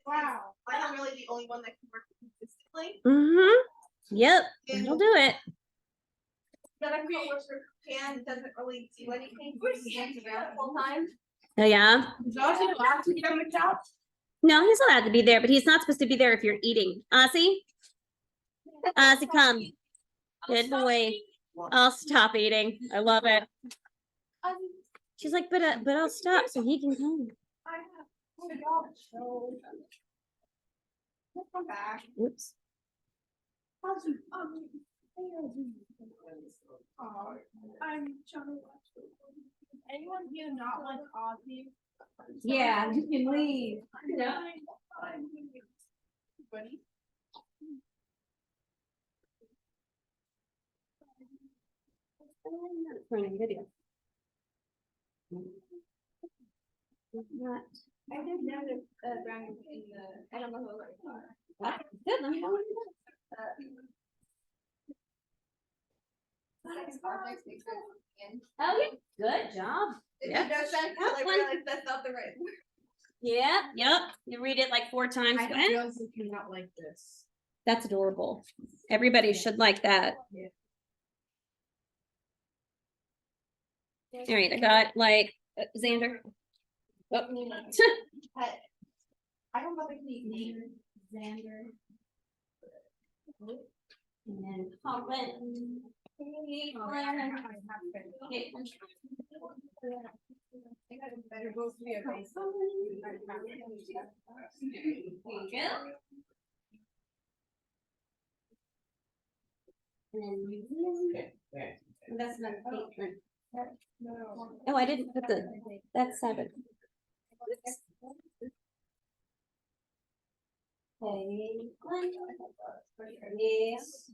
Wow. I'm really the only one that can work consistently. Yep. He'll do it. But I doesn't really do anything. He hangs around the whole time. Oh yeah. Is Ozzy allowed to be on the couch? No, he's allowed to be there, but he's not supposed to be there if you're eating. Ozzy? Ozzy, come. Good boy. I'll stop eating. I love it. She's like, but I'll stop so he can come. Come back. Whoops. I'm trying to watch. Anyone here not like Ozzy? Yeah, you can leave. Yeah. Buddy. Video. Not. I did know that brand in the. I don't know who it was. Good. Let me know. Oh yeah, good job. Yeah. That's not the right word. Yeah, yep. You read it like 4 times. I don't realize you cannot like this. That's adorable. Everybody should like that. Yeah. All right, I got like Xander. Oh. I don't know if he's named Xander. And then Colin. Better go to be a base. That's not Caitlin. Oh, I didn't put the. That's 7. Yes.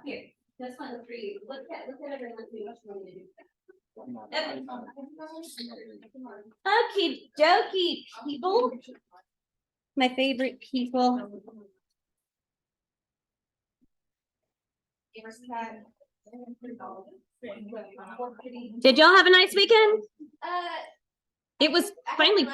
Here, this one's for you. Look at everyone who wants to do. Okie dokie, people. My favorite people. Did y'all have a nice weekend? It was finally.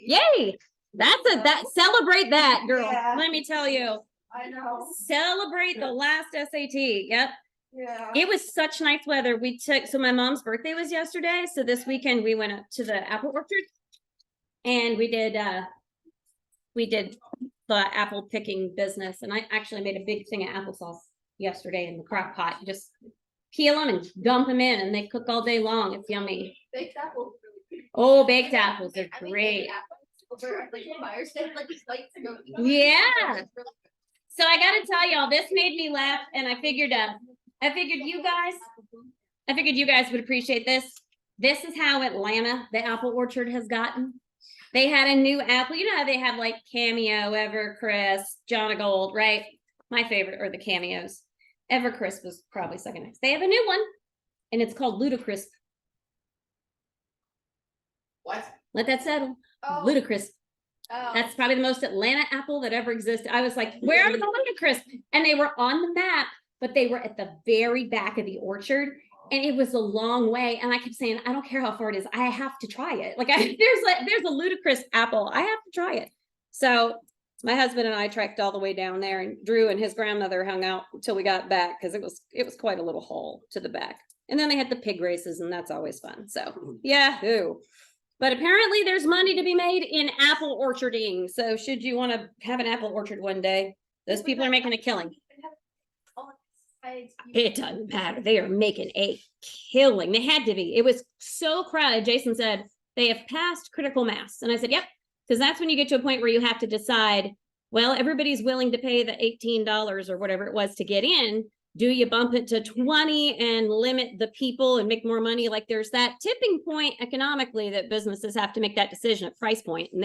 Yay! That celebrate that, girl. Yeah. Let me tell you. I know. Celebrate the last SAT. Yep. Yeah. It was such nice weather. So my mom's birthday was yesterday. So this weekend we went up to the apple orchard and we did the apple picking business. And I actually made a big thing of applesauce yesterday in the crock pot. You just peel them and dump them in and they cook all day long. It's yummy. Baked apples. Oh, baked apples are great. Yeah. So I gotta tell y'all, this made me laugh, and I figured you guys would appreciate this. This is how Atlanta, the apple orchard, has gotten. They had a new apple. You know how they have like Cameo, Evercrisp, John Gold, right? My favorite are the Cameos. Evercrisp was probably second next. They have a new one, and it's called Ludacrisp. What? Let that settle. Oh. Ludacrisp. Oh. That's probably the most Atlanta apple that ever existed. I was like, where are the Ludacrisp? And they were on the map, but they were at the very back of the orchard. And it was a long way. And I kept saying, I don't care how far it is. I have to try it. Like there's a Ludacrisp apple. I have to try it. So my husband and I trekked all the way down there, and Drew and his grandmother hung out until we got back because it was quite a little haul to the back. And then they had the pig races, and that's always fun. So yahoo. But apparently there's money to be made in apple orcharding. So should you want to have an apple orchard one day, those people are making a killing. It doesn't matter. They are making a killing. They had to be. It was so crowded. Jason said they have passed critical mass. And I said, yep, because that's when you get to a point where you have to decide, well, everybody's willing to pay the $18 or whatever it was to get in. Do you bump it to 20 and limit the people and make more money? Like there's that tipping point economically that businesses have to make that decision at price point. And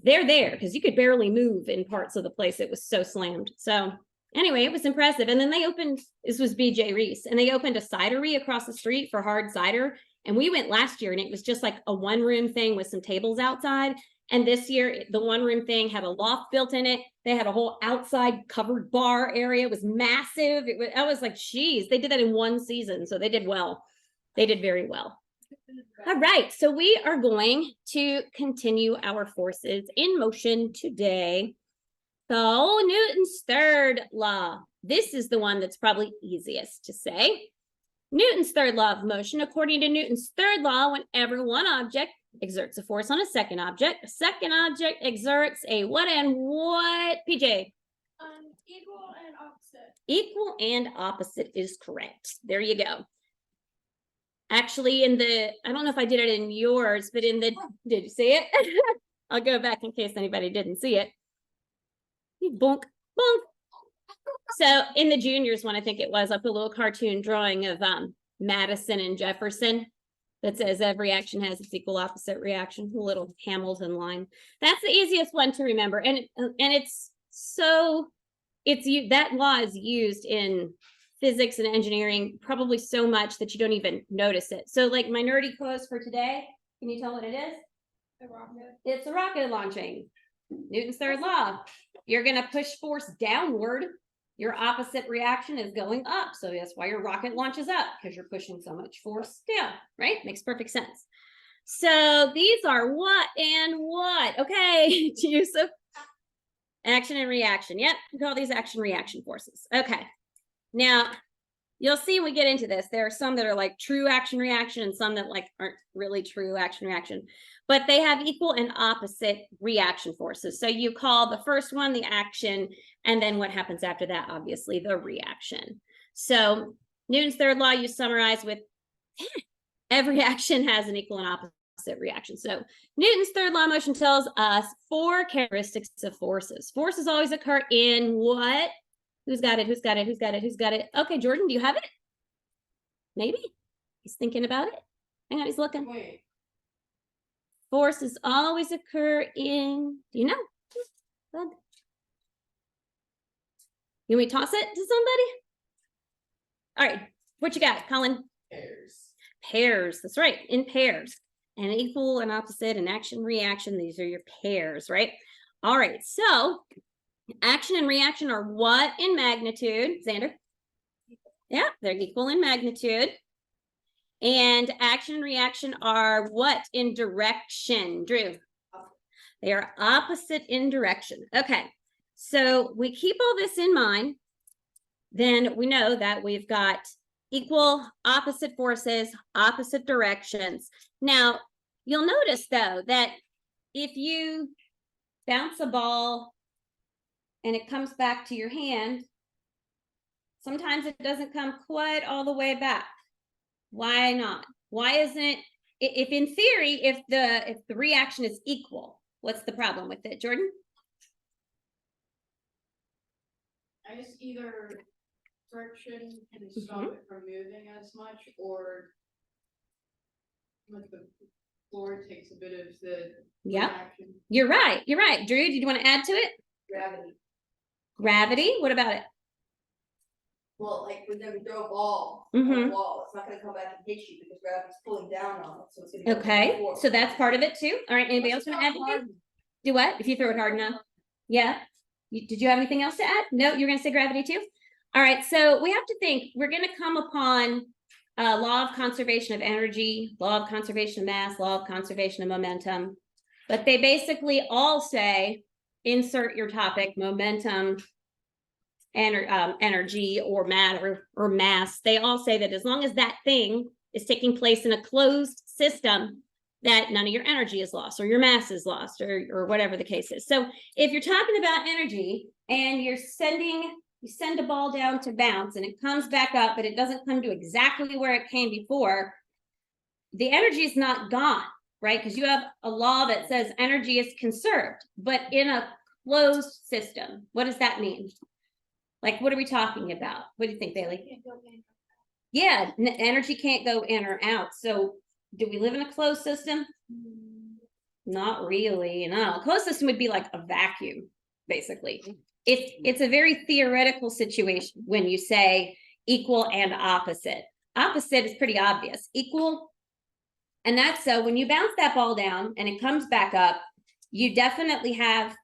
they're there because you could barely move in parts of the place. It was so slammed. So anyway, it was impressive. And then they opened, this was BJ Reese, and they opened a cidery across the street for hard cider. And we went last year and it was just like a 1-room thing with some tables outside. And this year, the one room thing had a loft built in it. They had a whole outside covered bar area. It was massive. I was like, geez, they did that in one season. So they did well. They did very well. All right. So we are going to continue our forces in motion today. So Newton's third law. This is the one that's probably easiest to say. Newton's third law of motion. According to Newton's third law, whenever one object exerts a force on a second object exerts a what and what, PJ? Equal and opposite. Equal and opposite is correct. There you go. Actually, I don't know if I did it in yours, but did you see it? I'll go back in case anybody didn't see it. Bonk, bonk. So in the juniors one, I think it was, I put a little cartoon drawing of Madison and Jefferson that says every action has its equal opposite reaction, a little Hamilton line. That's the easiest one to remember. And that law is used in physics and engineering probably so much that you don't even notice it. So like my nerdy quiz for today, can you tell what it is? The rocket. It's a rocket launching. Newton's third law. You're going to push force downward. Your opposite reaction is going up. So that's why your rocket launches up, because you're pushing so much force down, right? Makes perfect sense. So these are what and what. Okay, use of action and reaction. Yep, we call these action reaction forces. Okay. Now, you'll see when we get into this, there are some that are like true action reaction and some that like aren't really true action reaction, but they have equal and opposite reaction forces. So you call the first one the action, and then what happens after that, obviously, the reaction. So Newton's third law you summarize with every action has an equal and opposite reaction. So Newton's third law of motion tells us 4 characteristics of forces. Forces always occur in what? Who's got it? Who's got it? Who's got it? Who's got it? Okay, Jordan, do you have it? Maybe. He's thinking about it. Hang on, he's looking. Wait. Forces always occur in, do you know? Good. You want me to toss it to somebody? All right, what you got, Colin? Pairs. Pairs, that's right, in pairs. And equal and opposite and action, reaction, these are your pairs, right? All right, so action and reaction are what in magnitude? Xander? Yeah, they're equal in magnitude. And action and reaction are what in direction? Drew? They are opposite in direction. Okay, so we keep all this in mind. Then we know that we've got equal opposite forces, opposite directions. Now, you'll notice though that if you bounce a ball and it comes back to your hand, sometimes it doesn't come quite all the way back. Why not? Why isn't it? If in theory, if the reaction is equal, what's the problem with it, Jordan? I guess either friction can stop it from moving as much, or like the floor takes a bit of the reaction. You're right. You're right. Drew, did you want to add to it? Gravity. Gravity? What about it? Well, like when you throw a ball Mhm. on the wall, it's not gonna come back and hit you because gravity's pulling down on it, so it's gonna go Okay, forward. so that's part of it too. All right, anybody else want to add anything? Do what? If you throw it hard enough? Yeah. Did you have anything else to add? No, you're going to say gravity too? All right, so we have to think, we're going to come upon law of conservation of energy, law of conservation of mass, law of conservation of momentum. But they basically all say, insert your topic, momentum, energy or matter or mass. They all say that as long as that thing is taking place in a closed system, that none of your energy is lost or your mass is lost or whatever the case is. So if you're talking about energy and you send a ball down to bounce and it comes back up, but it doesn't come to exactly where it came before, the energy is not gone, right? Because you have a law that says energy is conserved, but in a closed system. What does that mean? Like, what are we talking about? What do you think, Bailey? Yeah, energy can't go in or out. So do we live in a closed system? Not really, no. A closed system would be like a vacuum, basically. It's a very theoretical situation when you say equal and opposite. Opposite is pretty obvious. Equal, and that's so when you bounce that ball down and it comes back up, you definitely have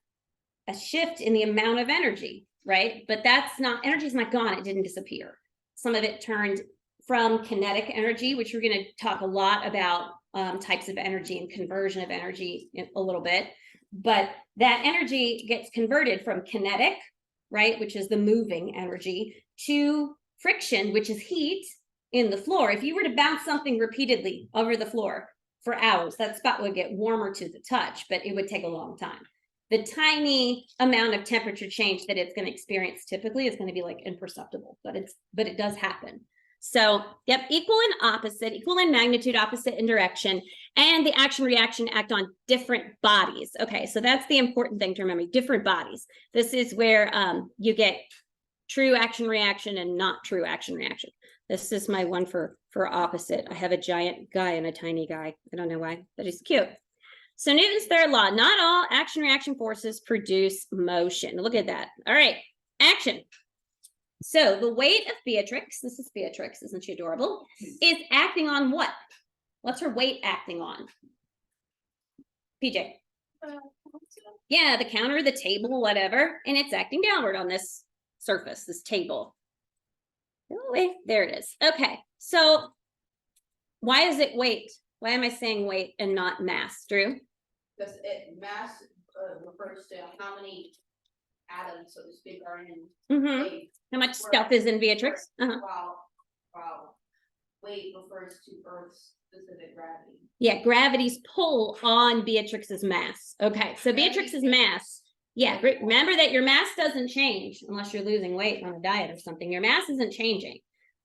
a shift in the amount of energy, right? But energy's not gone, it didn't disappear. Some of it turned from kinetic energy, which we're going to talk a lot about types of energy and conversion of energy in a little bit. But that energy gets converted from kinetic, right, which is the moving energy, to friction, which is heat in the floor. If you were to bounce something repeatedly over the floor for hours, that spot would get warmer to the touch, but it would take a long time. The tiny amount of temperature change that it's going to experience typically is going to be like imperceptible, but it does happen. So, yep, equal and opposite, equal in magnitude, opposite in direction, and the action reaction act on different bodies. Okay, so that's the important thing to remember, different bodies. This is where you get true action reaction and not true action reaction. This is my one for opposite. I have a giant guy and a tiny guy. I don't know why, but he's cute. So Newton's third law, not all action reaction forces produce motion. Look at that. All right, action. So the weight of Beatrix, this is Beatrix, isn't she adorable, is acting on what? What's her weight acting on? PJ. Yeah, the counter, the table, whatever, and it's acting downward on this surface, this table. Oh, wait, there it is. Okay, so why is it weight? Why am I saying weight and not mass, Drew? Because mass refers to how many atoms, so to speak, are in weight. How much stuff is in Beatrix? While weight refers to Earth's specific gravity. Yeah, gravity's pull on Beatrix's mass. Okay, so Beatrix's mass, yeah, remember that your mass doesn't change unless you're losing weight on a diet or something. Your mass isn't changing,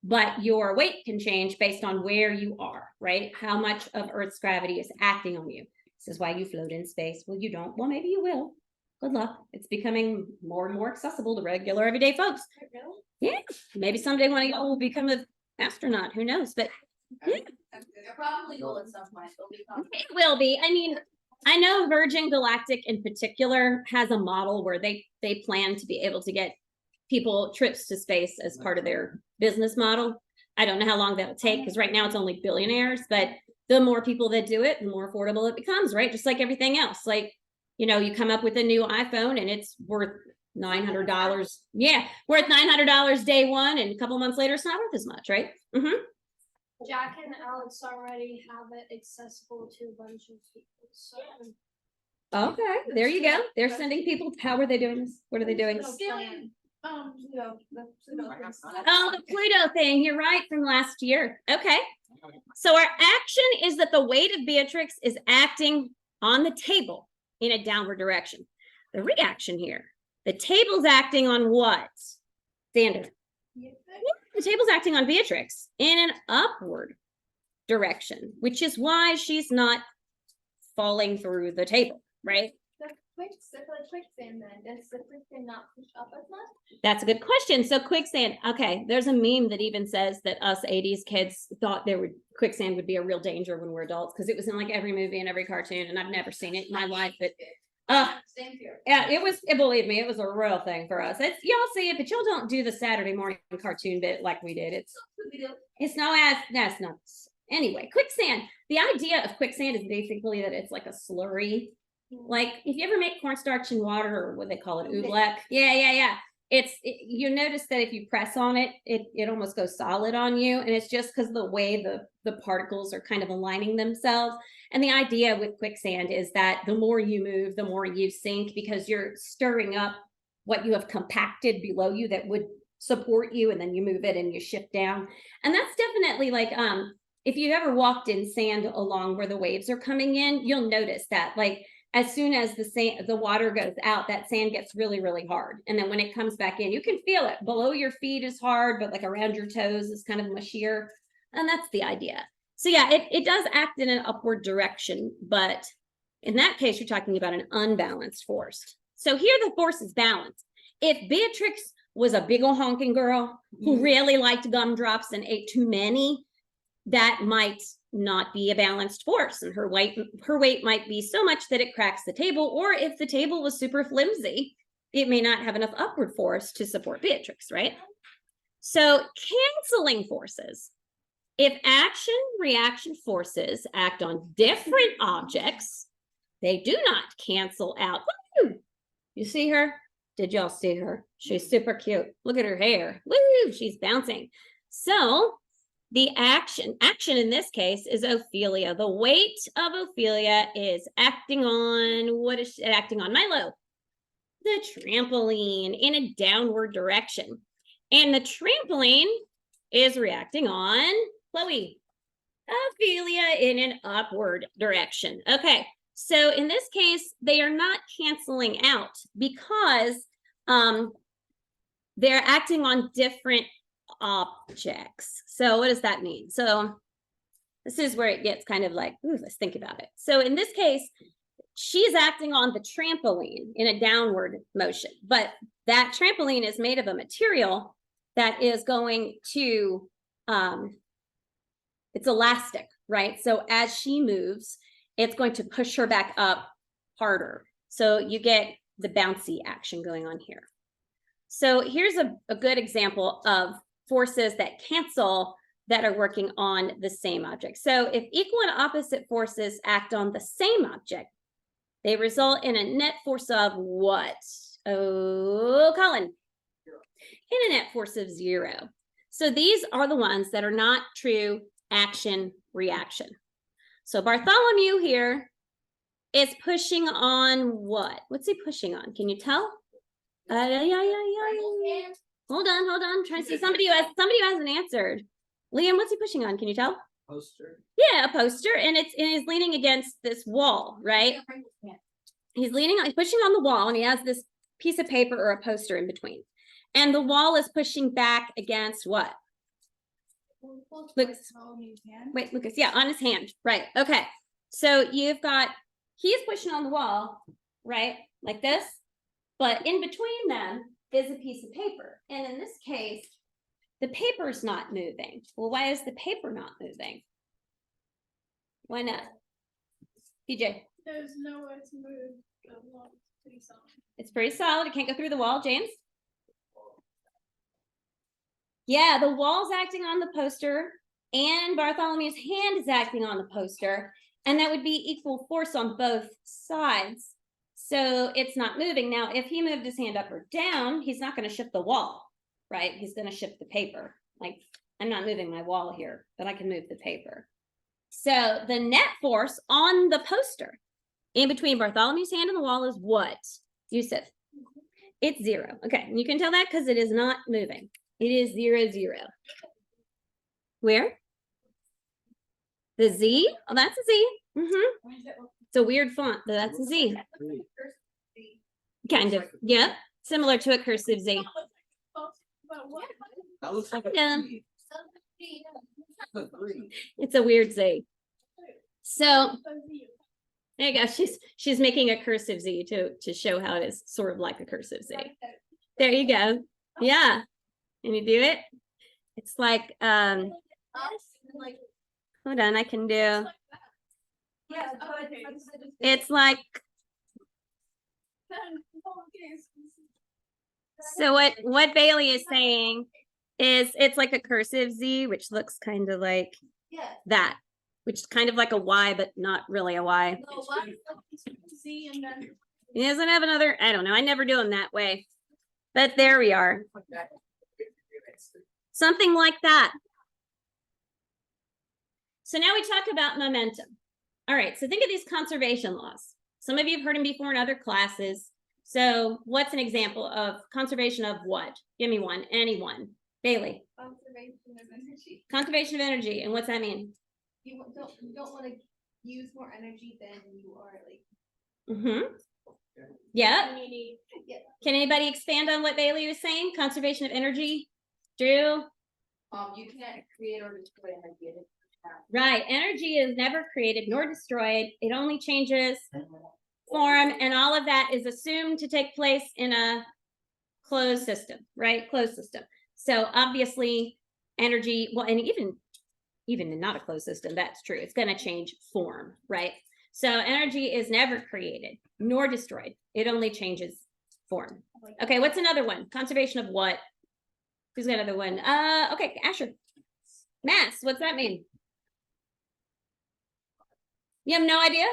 but your weight can change based on where you are, right? How much of Earth's gravity is acting on you. This is why you float in space. Well, you don't. Well, maybe you will. Good luck. It's becoming more and more accessible to regular everyday folks. Really? Yeah, maybe someday one of y'all will become an astronaut. Who knows? But yeah. It probably will at some point. It will be. I mean, I know Virgin Galactic in particular has a model where they plan to be able to get people trips to space as part of their business model. I don't know how long that will take because right now it's only billionaires, but the more people that do it, the more affordable it becomes, right? Just like everything else. Like, you know, you come up with a new iPhone and it's worth $900. Yeah, worth $900 day one, and a couple months later, it's not worth as much, right? Jack and Alex already have it accessible to a bunch of people. So Okay, there you go. They're sending people. How are they doing this? What are they doing? Oh, the Pluto thing. You're right, from last year. Okay. So our action is that the weight of Beatrix is acting on the table in a downward direction. The reaction here, the table's acting on what? Xander. The table's acting on Beatrix in an upward direction, which is why she's not falling through the table, right? Quicksand then, does the quicksand not push up as much? That's a good question. So quicksand, okay, there's a meme that even says that us 80s kids thought quicksand would be a real danger when we're adults because it was in like every movie and every cartoon, and I've never seen it in my life, but Same here. yeah, believe me, it was a real thing for us. It's y'all see it, but y'all don't do the Saturday morning cartoon bit like we did. It's no as that's not anyway. Quicksand. The idea of quicksand is basically that it's like a slurry. Like if you ever make cornstarch in water, or what they call it, oobleck. Yeah. You notice that if you press on it, it almost goes solid on you, and it's just because the way the particles are kind of aligning themselves. And the idea with quicksand is that the more you move, the more you sink, because you're stirring up what you have compacted below you that would support you, and then you move it and you shift down. And that's definitely like if you've ever walked in sand along where the waves are coming in, you'll notice that like as soon as the water goes out, that sand gets really, really hard. And then when it comes back in, you can feel it. Below your feet is hard, but like around your toes is kind of mushier. And that's the idea. So yeah, it does act in an upward direction, but in that case, you're talking about an unbalanced force. So here the force is balanced. If Beatrix was a big ol' honking girl who really liked gumdrops and ate too many, that might not be a balanced force, and her weight might be so much that it cracks the table. Or if the table was super flimsy, it may not have enough upward force to support Beatrix, right? So canceling forces. If action reaction forces act on different objects, They do not cancel out. Woo! You see her? Did y'all see her? She's super cute. Look at her hair. Woo! She's bouncing. So the action in this case is Ophelia. The weight of Ophelia is acting on, what is she acting on, Milo? The trampoline in a downward direction. And the trampoline is reacting on Chloe. Ophelia in an upward direction. Okay, so in this case, they are not canceling out because they're acting on different objects. So what does that mean? So this is where it gets kind of like, ooh, let's think about it. So in this case, she's acting on the trampoline in a downward motion, but that trampoline is made of a material that is going to, it's elastic, right? So as she moves, it's going to push her back up harder. So you get the bouncy action going on here. So here's a good example of forces that cancel that are working on the same object. So if equal and opposite forces act on the same object, they result in a net force of what? Oh, Colin. In a net force of 0. So these are the ones that are not true action reaction. So Bartholomew here is pushing on what? What's he pushing on? Can you tell? Hold on. I'm trying to see somebody who hasn't answered. Liam, what's he pushing on? Can you tell? Poster. Yeah, a poster, and he's leaning against this wall, right? He's pushing on the wall, and he has this piece of paper or a poster in between. And the wall is pushing back against what? Lucas. Wait, Lucas, yeah, on his hand, right? Okay, so he's pushing on the wall, right? Like this, but in between them is a piece of paper. And in this case, the paper's not moving. Well, why is the paper not moving? Why not? PJ. There's no way to move the wall. It's pretty solid. It's pretty solid. It can't go through the wall. James? Yeah, the wall's acting on the poster and Bartholomew's hand is acting on the poster. And that would be equal force on both sides. So it's not moving. Now, if he moved his hand up or down, he's not going to shift the wall, right? He's going to shift the paper. Like, I'm not moving my wall here, but I can move the paper. So the net force on the poster in between Bartholomew's hand and the wall is what? Yusuf? It's 0. Okay, and you can tell that because it is not moving. It is 0, 0. Where? The Z? Oh, that's a Z. It's a weird font, but that's a Z. Kind of. Yeah. Similar to a cursive Z. That looks like Yeah. a 3. It's a weird Z. So there you go. She's making a cursive Z to show how it is sort of like a cursive Z. There you go. Yeah. Can you do it? It's like hold on, I can do. It's like, so what Bailey is saying is it's like a cursive Z, which looks kind of like that, which is kind of like a Y, but not really a Y. He doesn't have another, I don't know. I never do them that way, but there we are. Something like that. So now we talk about momentum. All right, so think of these conservation laws. Some of you have heard them before in other classes. So what's an example of conservation of what? Give me one, anyone. Bailey. Conservation of energy. Conservation of energy, and what's that mean? You don't want to use more energy than you are like. Yeah. Can anybody expand on what Bailey was saying? Conservation of energy? Drew? You can't create or destroy energy. Right. Energy is never created nor destroyed. It only changes form, and all of that is assumed to take place in a closed system, right? Closed system. So obviously energy, well, and even in not a closed system, that's true. It's going to change form, right? So energy is never created nor destroyed. It only changes form. Okay, what's another one? Conservation of what? Who's got another one? Okay, Asher. Mass, what's that mean? You have no idea?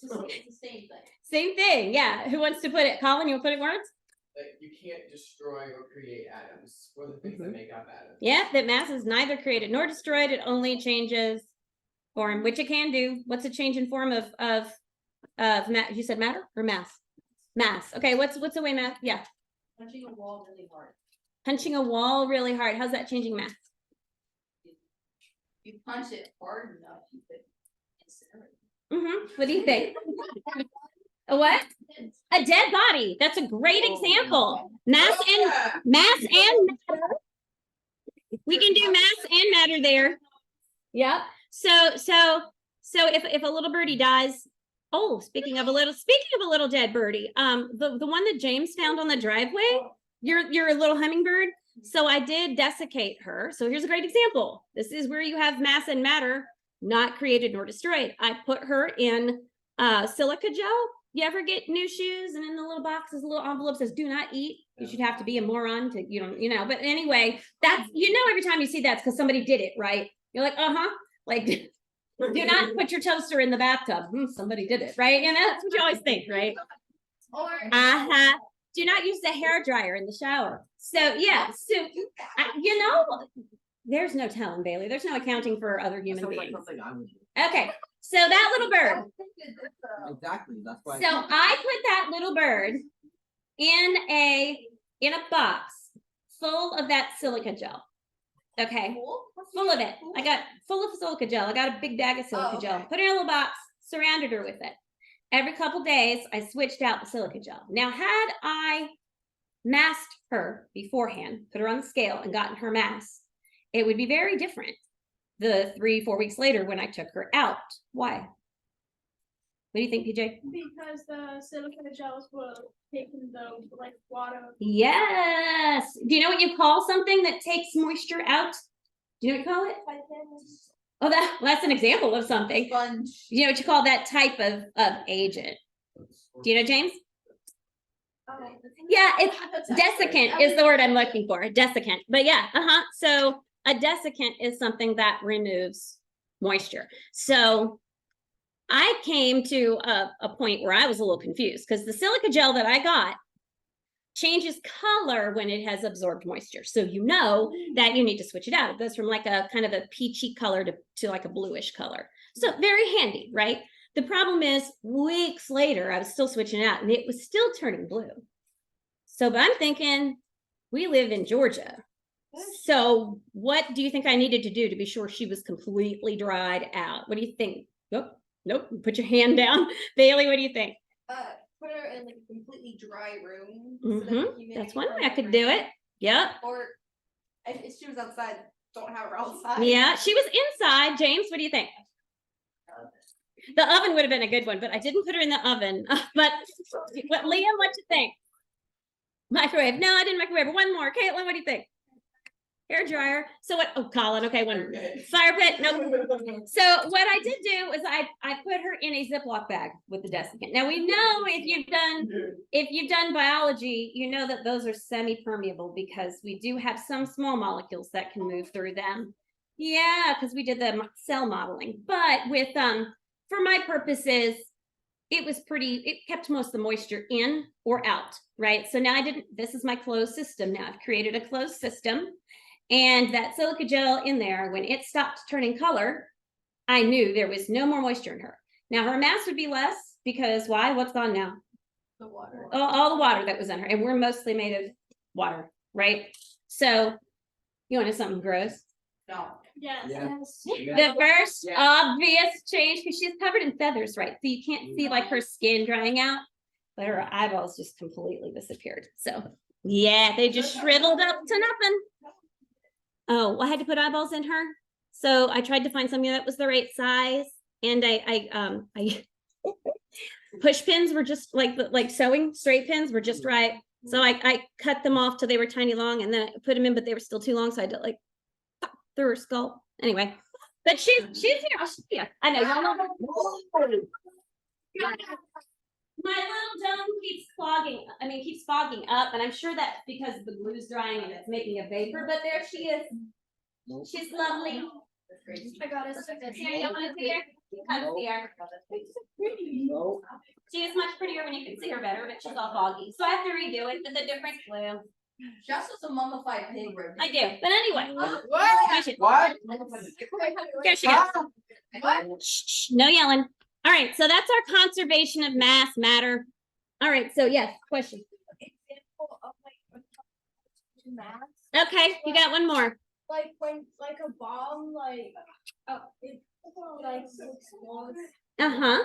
It's the same thing. Same thing, yeah. Who wants to put it? Colin, you want to put it in words? Like you can't destroy or create atoms or the things that make up atoms. Yeah, that mass is neither created nor destroyed. It only changes form, which it can do. What's a change in form of you said matter or mass? Mass. Okay, what's a way mass? Yeah. Punching a wall really hard. Punching a wall really hard. How's that changing mass? You punch it hard enough, you could incinerate. What do you think? A what? A dead body. That's a great example. Mass and matter. We can do mass and matter there. Yep. So if a little birdie dies, oh, speaking of a little dead birdie, the one that James found on the driveway, your little hummingbird. So I did desiccate her. So here's a great example. This is where you have mass and matter not created nor destroyed. I put her in silica gel. You ever get new shoes and in the little boxes, a little envelope says "do not eat"? You should have to be a moron to But anyway, that's every time you see that's because somebody did it, right? You're like, like do not put your toaster in the bathtub. Somebody did it, right? That's what you always think, right? Or Do not use the hair dryer in the shower. So yeah, there's no telling, Bailey. There's no accounting for other human beings. I would do. Okay, so that little bird. Exactly, that's why. So I put that little bird in a box full of that silica gel. Okay, full of it. I got full of silica gel. I got a big bag of silica gel. Put it in a little box, surrounded her with it. Every couple days, I switched out the silica gel. Now, had I masked her beforehand, put her on the scale and gotten her mass, it would be very different the 3-4 weeks later when I took her out. Why? What do you think, PJ? Because the silicone gels will take in the water. Yes. Do you know what you call something that takes moisture out? Do you know what you call it? Oh, that's an example of something. Sponge. You know what you call that type of agent? Do you know, James? Yeah, it's desiccant is the word I'm looking for. Desiccant. But yeah, so a desiccant is something that removes moisture. So I came to a point where I was a little confused because the silica gel that I got changes color when it has absorbed moisture. So you know that you need to switch it out. It goes from like a kind of a peachy color to like a bluish color. So very handy, right? The problem is weeks later, I was still switching it out and it was still turning blue. So, but I'm thinking we live in Georgia. So what do you think I needed to do to be sure she was completely dried out? What do you think? Nope. Put your hand down. Bailey, what do you think? put her in like a completely dry room. So that the humidity That's one way from I that could do rain- it. Yep. Or if she was outside, don't have her outside. Yeah, she was inside. James, what do you think? The oven would have been a good one, but I didn't put her in the oven. But Liam, what you think? Microwave. No, I didn't microwave her. One more. Caitlin, what do you think? Hair dryer. So what? Oh, Colin. Okay, one. Fire pit. Nope. So what I did do was I put her in a Ziploc bag with the desiccant. Now we know if you've done biology, you know that those are semi-permeable because we do have some small molecules that can move through them. Yeah, because we did the cell modeling. But with for my purposes, it kept most of the moisture in or out, right? So now this is my closed system. Now I've created a closed system. And that silica gel in there, when it stopped turning color, I knew there was no more moisture in her. Now her mass would be less because why? What's gone now? The water. All the water that was in her. And we're mostly made of water, right? So you want to know something gross? No. Yes. Yeah. The first obvious change, because she's covered in feathers, right? So you can't see like her skin drying out, but her eyeballs just completely disappeared. So yeah, they just shriveled up to nothing. Oh, well, I had to put eyeballs in her. So I tried to find something that was the right size. And I push pins were just like sewing straight pins were just right. So I cut them off till they were tiny long and then I put them in, but they were still too long. So I did like through her skull. Anyway, but she's here. I'll show you. I know. My little dome keeps fogging up, and I'm sure that's because the glue's drying and it's making a vapor, but there she is. She's lovely. I got it. Here, you want to see her? You kind of see her. No. She is much prettier when you can see her better, but she's all foggy. So I have to redo it with a different glue. Just as a mummified pig, right? I do. But anyway. What? we should- What? There she goes. Shh, shh, no yelling. All right, so that's our conservation of mass matter. All right, so yes, question. Example of like mass, Okay, you got one more. like when like a bomb like it like explodes. Uh-huh.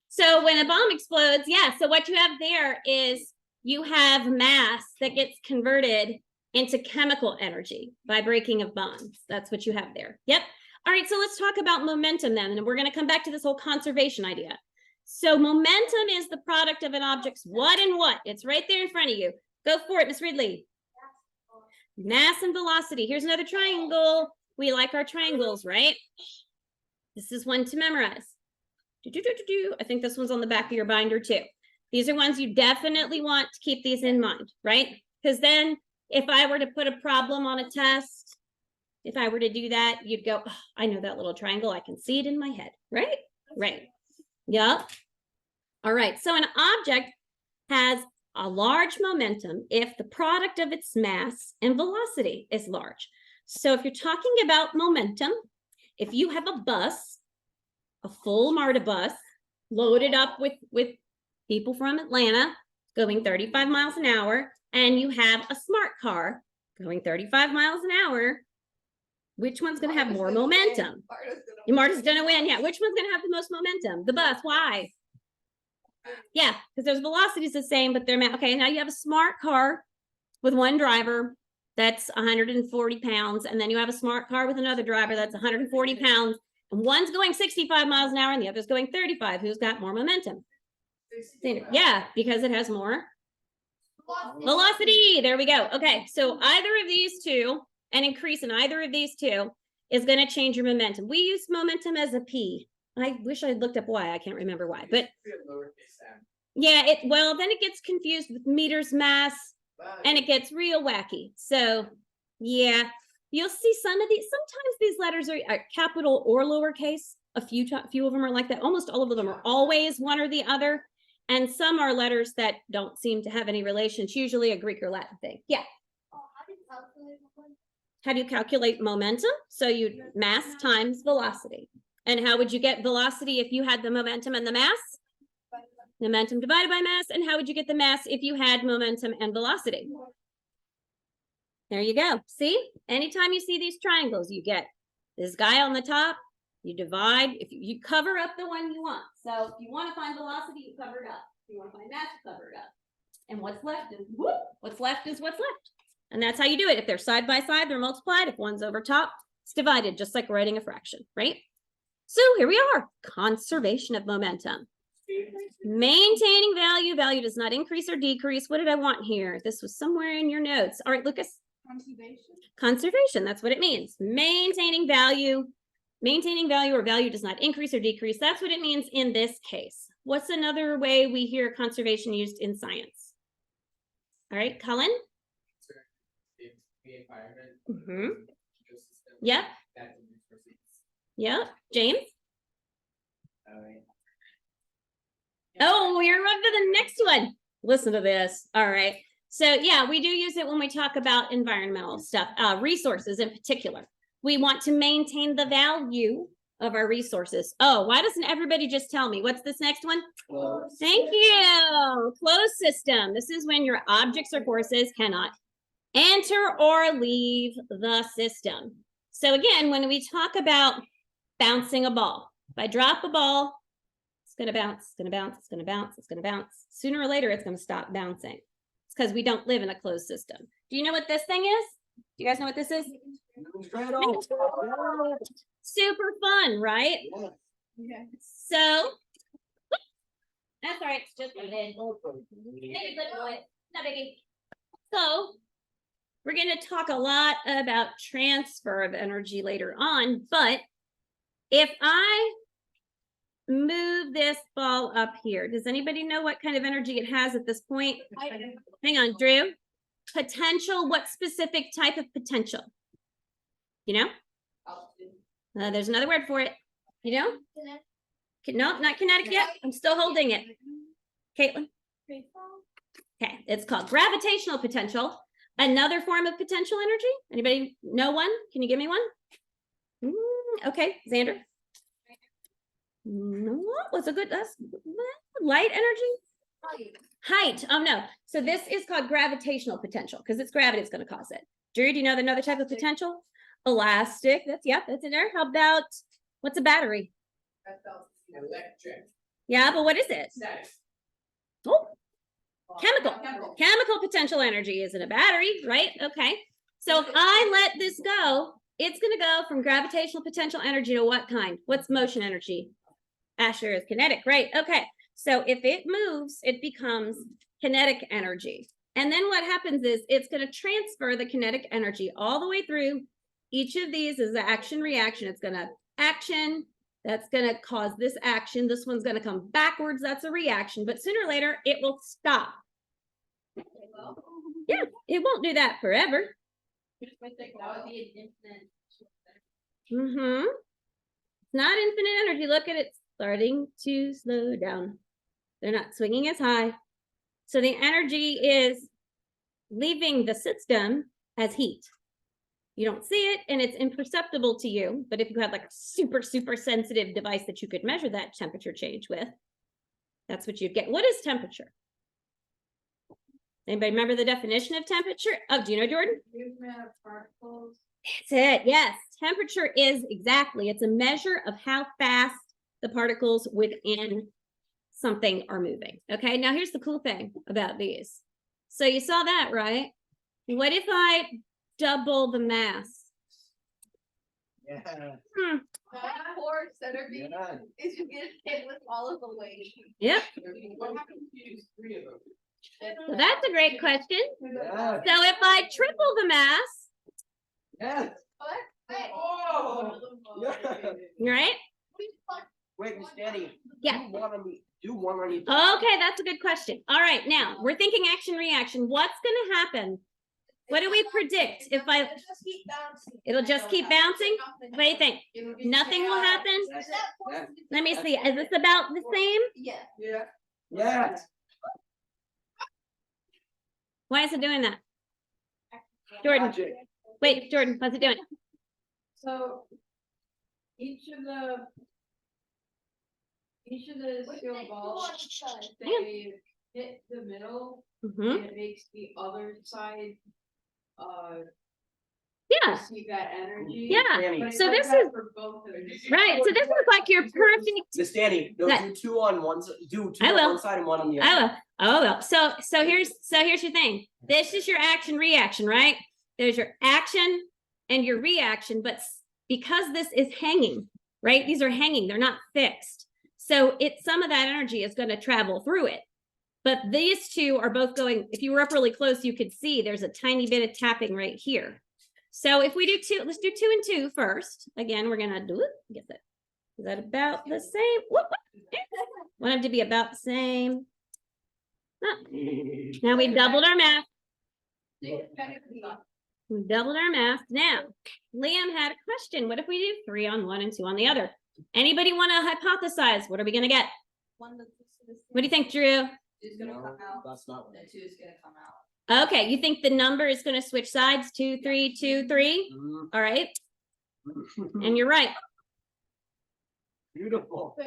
So when a bomb explodes, yeah, so what you have there is you have mass that gets converted into chemical energy by breaking of bonds. That's what you have there. Yep. All right, so let's talk about momentum then, and we're going to come back to this whole conservation idea. So momentum is the product of an object's what and what? It's right there in front of you. Go for it, Miss Ridley. Mass and velocity. Here's another triangle. We like our triangles, right? This is one to memorize. I think this one's on the back of your binder too. These are ones you definitely want to keep these in mind, right? Because then if I were to put a problem on a test, if I were to do that, you'd go, oh, I know that little triangle. I can see it in my head, right? Right. Yep. All right. So an object has a large momentum if the product of its mass and velocity is large. So if you're talking about momentum, if you have a bus, a full MARTA bus, loaded up with people from Atlanta going 35 miles an hour, and you have a smart car going 35 miles an hour, which one's going to have more momentum? Marta's going to win. Yeah. Which one's going to have the most momentum? The bus. Why? Yeah, because those velocities the same, but they're okay. Now you have a smart car with one driver that's 140 pounds, and then you have a smart car with another driver that's 140 pounds, and one's going 65 miles an hour and the other's going 35. Who's got more momentum? Yeah, because it has more velocity. There we go. Okay, so either of these two, an increase in either of these two is going to change your momentum. We use momentum as a P. I wish I'd looked up why. I can't remember why, but yeah, well, then it gets confused with meters mass and it gets real wacky. So yeah, you'll see some of these, sometimes these letters are capital or lowercase. A few of them are like that. Almost all of them are always one or the other. And some are letters that don't seem to have any relation. It's usually a Greek or Latin thing. Yeah. How do you calculate momentum? So you mass times velocity. And how would you get velocity if you had the momentum and the mass? Momentum divided by mass. And how would you get the mass if you had momentum and velocity? There you go. See, anytime you see these triangles, you get this guy on the top, you divide, if you cover up the one you want. So if you want to find velocity, you cover it up. If you want to find mass, you cover it up. And what's left is whoop, what's left is what's left. And that's how you do it. If they're side by side, they're multiplied. If one's over top, it's divided, just like writing a fraction, right? So here we are, conservation of momentum. Maintaining value. Value does not increase or decrease. What did I want here? This was somewhere in your notes. All right, Lucas. Conservation, that's what it means. Maintaining value or value does not increase or decrease. That's what it means in this case. What's another way we hear conservation used in science? All right, Cullen? The environment. Mm-hmm. Ecosystem. Yep. Yep. James? Oh, you're up to the next one. Listen to this. All right. So yeah, we do use it when we talk about environmental stuff, resources in particular. We want to maintain the value of our resources. Oh, why doesn't everybody just tell me? What's this next one? Thank you. Closed system. This is when your objects or forces cannot enter or leave the system. So again, when we talk about bouncing a ball, if I drop a ball, it's going to bounce, it's going to bounce, it's going to bounce, it's going to bounce. Sooner or later, it's going to stop bouncing. It's because we don't live in a closed system. Do you know what this thing is? Do you guys know what this is? Super fun, right? Yeah. So, that's all right. It's just a lid. Not biggie. So, we're going to talk a lot about transfer of energy later on, but if I move this ball up here, does anybody know what kind of energy it has at this point? Hang on, Drew. Potential, what specific type of potential? You know? There's another word for it. You know? No, not kinetic yet. I'm still holding it. Caitlin? Okay, it's called gravitational potential. Another form of potential energy. Anybody know one? Can you give me one? Okay, Xander. No, what's a good, that's light energy? Height. Oh no. So this is called gravitational potential because it's gravity that's going to cause it. Drew, do you know another type of potential? Elastic. That's in there. How about what's a battery? Electric. Yeah, but what is it? Static. Oh, chemical potential energy isn't a battery, right? Okay. So if I let this go, it's going to go from gravitational potential energy to what kind? What's motion energy? Asher is kinetic, right? Okay. So if it moves, it becomes kinetic energy. And then what happens is it's going to transfer the kinetic energy all the way through. Each of these is the action reaction. It's going to action. That's going to cause this action. This one's going to come backwards. That's a reaction. But sooner or later, it will stop. Yeah, it won't do that forever. It's not infinite energy. Look at it starting to slow down. They're not swinging as high. So the energy is leaving the system as heat. You don't see it and it's imperceptible to you. But if you had like a super, super sensitive device that you could measure that temperature change with, that's what you'd get. What is temperature? Anybody remember the definition of temperature? Oh, do you know, Jordan? That's it. Yes. Temperature is exactly. It's a measure of how fast the particles within something are moving. Okay. Now here's the cool thing about these. So you saw that, right? What if I double the mass? Yeah. That force energy Yeah. is you get hit with all of the weight. Yep. What happens if you use 3 of them? So that's a great question. Yeah. So if I triple the mass, Yeah. Oh! right? Wait, Miss Danny. Yeah. Do one on each. Okay, that's a good question. All right, now we're thinking action reaction. What's going to happen? What do we predict? If I, it'll just keep bouncing. What do you think? Nothing will happen. Let me see. Is this about the same? Yeah. Yeah. Yeah. Why is it doing that? Jordan, Magic. wait, Jordan, what's it doing? So each of the steel balls, they hit the middle Mhm. and it makes the other side Yeah, receive that energy. yeah. Danny. But it So does this that is for both of them. right. So this is like your perfect. Miss Danny, no, That- do 2 on one side. Do 2 I on will. one side and 1 on the other. I will. Oh well. So here's your thing. This is your action reaction, right? There's your action and your reaction, but because this is hanging, right? These are hanging. They're not fixed. So some of that energy is going to travel through it. But these two are both going. If you were up really close, you could see there's a tiny bit of tapping right here. So if we do 2, let's do 2 and 2 first. Again, we're gonna do it. Get that. Is that about the same? Whoop, whoop. Want them to be about the same. Now we doubled our mass. We doubled our mass. Now, Liam had a question. What if we do 3 on one and 2 on the other? Anybody want to hypothesize? What are we gonna get? What do you think, Drew? Is gonna come out. That's not The 2 is gonna come out. Okay, you think the number is gonna switch sides? 2, 3, 2, 3. All right, and you're right. Beautiful.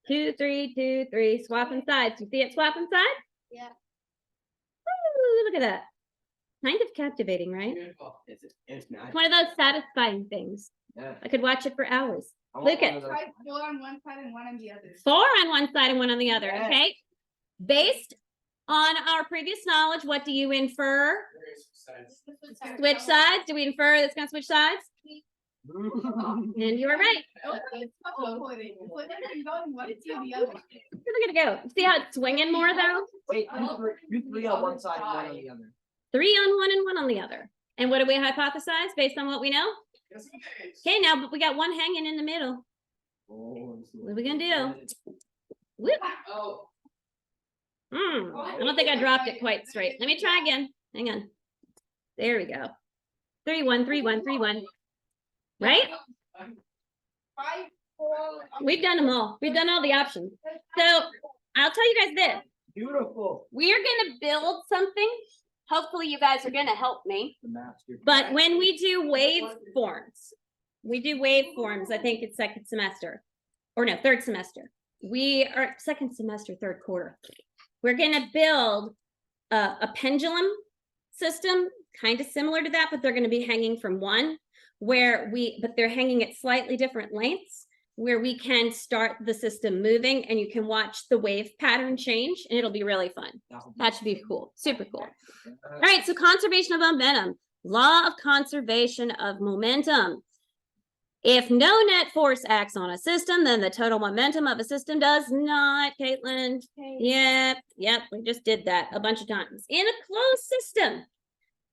2, 3, 2, 3. Swapping sides. You see it swapping sides? Yeah. Ooh, look at that. Kind of captivating, right? Beautiful. It's not. It's one of those satisfying things. Yeah. I could watch it for hours. I want Look at- one of those. Try 4 on one side and 1 on the other. 4 on one side and 1 on the other. Yes. Okay. Based on our previous knowledge, what do you infer? Switch sides? Do we infer it's gonna switch sides? And you were right. What is the other? Look at it go. See how it's swinging more though? Wait, do 3 on one side and 1 on the other. 3 on one and 1 on the other. And what do we hypothesize based on what we know? Okay, now but we got one hanging in the middle. What are we gonna do? Whoop. Oh. I don't think I dropped it quite straight. Let me try again. Hang on. There we go. 3, 1, 3, 1, 3, 1. Right? We've done them all. We've done all the options. So I'll tell you guys this. Beautiful. We are gonna build something. Hopefully you guys are gonna help me. The master. But when we do waveforms, I think it's second semester. Or no, third semester. We are second semester, third quarter. We're gonna build a pendulum system, kind of similar to that, but they're gonna be hanging from one, but they're hanging at slightly different lengths, where we can start the system moving and you can watch the wave pattern change, and it'll be really fun. That should be cool, super cool. All right, so conservation of momentum. Law of conservation of momentum. If no net force acts on a system, then the total momentum of a system does not, Caitlin. Yep, we just did that a bunch of times. In a closed system,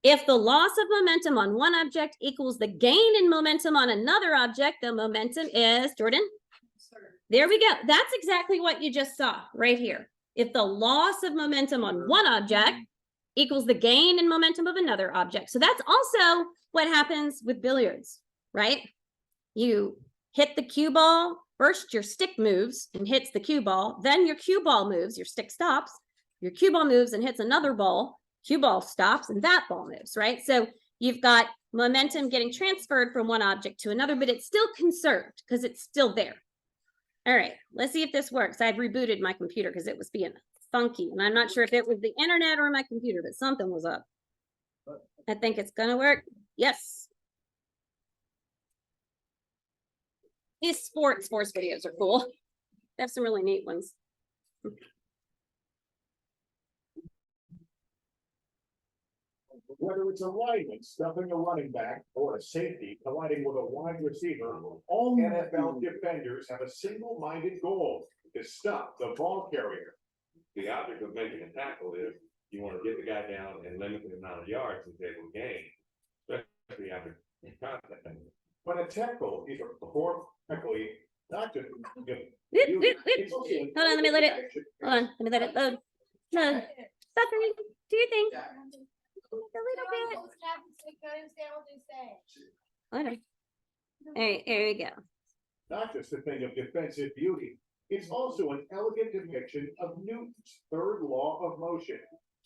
if the loss of momentum on one object equals the gain in momentum on another object, the momentum is, Jordan? There we go. That's exactly what you just saw right here. If the loss of momentum on one object equals the gain in momentum of another object. So that's also what happens with billiards, right? You hit the cue ball, first your stick moves and hits the cue ball, then your cue ball moves, your stick stops, your cue ball moves and hits another ball, cue ball stops, and that ball moves, right? So you've got momentum getting transferred from one object to another, but it's still conserved because it's still there. All right, let's see if this works. I've rebooted my computer because it was being funky, and I'm not sure if it was the internet or my computer, but something was up. I think it's gonna work. Yes. These sports videos are cool. They have some really neat ones. Whether it's a lineman stuffing a running back or a safety colliding with a wide receiver, all NFL defenders have a single-minded goal: to stop the ball carrier. The object of making a tackle is you want to get the guy down and limit the amount of yards he's able to gain, especially after contact. When a tackle is performed correctly, not just Hold on, let me let it. Hold on, let me let it load. No, Buckaroo, do your thing. A little bit. Hold on. There we go. not just a thing of defensive beauty, it's also an elegant depiction of Newton's third law of motion,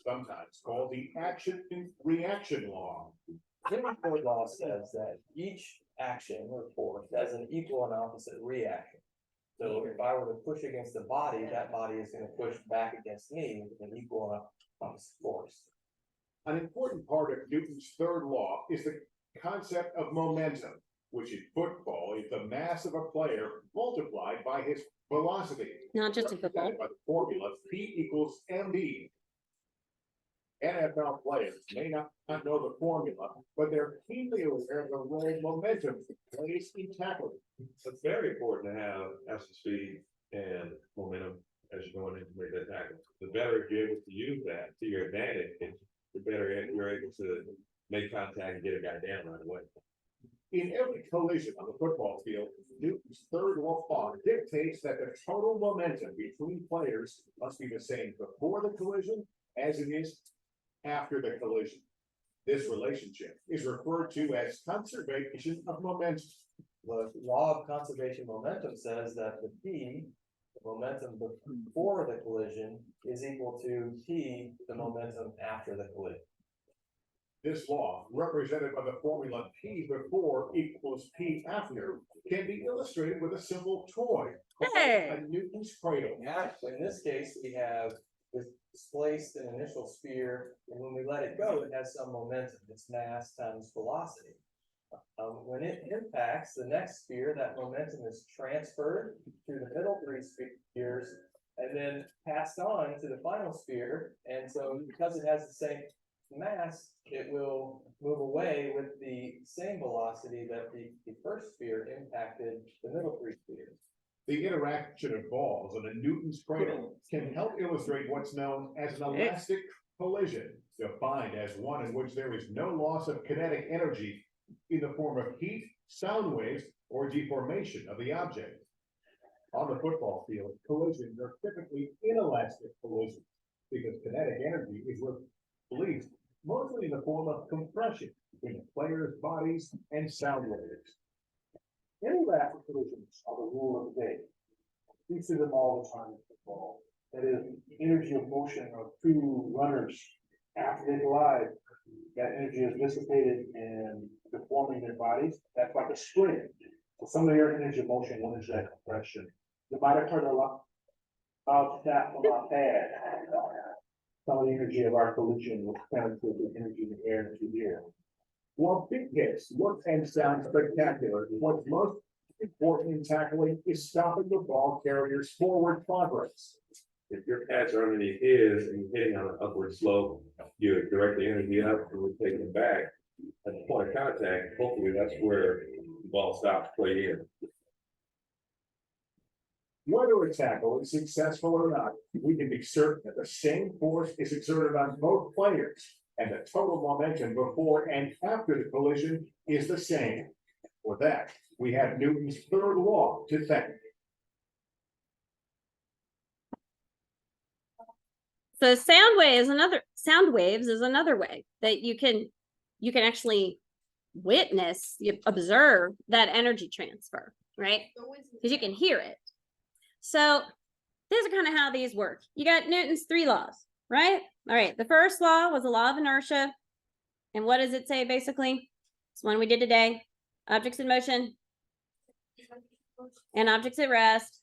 sometimes called the action-reaction law. Newton's third law says that each action or force has an equal and opposite reaction. So if I were to push against the body, that body is going to push back against me with an equal and opposite force. An important part of Newton's third law is the concept of momentum, which in football is the mass of a player multiplied by his velocity. Not just in football. By the formula P equals MB. NFL players may not know the formula, but they're keenly aware of the role momentum plays in tackling. It's very important to have excess speed and momentum as you're going in to make that tackle. The better you're able to use that to your advantage, the better you're able to make contact and get a guy down right away. In every collision on the football field, Newton's third law dictates that the total momentum between players must be the same before the collision as it is after the collision. This relationship is referred to as conservation of momentum. The law of conservation momentum says that the P, the momentum before the collision, is equal to P, the momentum after the collision. This law, represented by the formula P before equals P after, can be illustrated with a simple toy called a Newton's cradle. Yeah, in this case, we have displaced an initial sphere, and when we let it go, it has some momentum. It's mass times velocity. When it impacts the next sphere, that momentum is transferred through the middle three spheres and then passed on to the final sphere. And so because it has the same mass, it will move away with the same velocity that the first sphere impacted the middle three spheres. The interaction of balls on a Newton's cradle can help illustrate what's known as an elastic collision, defined as one in which there is no loss of kinetic energy in the form of heat, sound waves, or deformation of the object. On the football field, collisions are typically inelastic collisions because kinetic energy is released mostly in the form of compression between the players' bodies and sound waves. Any rapid collisions are the rule of the day. We see them all the time in football. That is, the energy of motion of two runners after they collide. That energy is dissipated and deforming their bodies. That's like a sprint. So some of their energy of motion is that compression. You might have heard a lot of that from our pad. Some of the energy of our collision was transferred to energy in the air and through the air. Well, big hits look and sound spectacular. What's most important in tackling is stopping the ball carrier's forward progress. If your pads are underneath his and you're hitting on an upward slope, you direct the energy up and we take it back. At the point of contact, hopefully that's where the ball stops play in. Whether a tackle is successful or not, we can be certain that the same force is exerted on both players, and the total momentum before and after the collision is the same. For that, we have Newton's third law to thank. So sound waves is another way that you can actually witness, observe that energy transfer, right? Because you can hear it. So these are kind of how these work. You got Newton's 3 laws, right? All right, the first law was the law of inertia. And what does it say basically? It's one we did today. Objects in motion and objects at rest,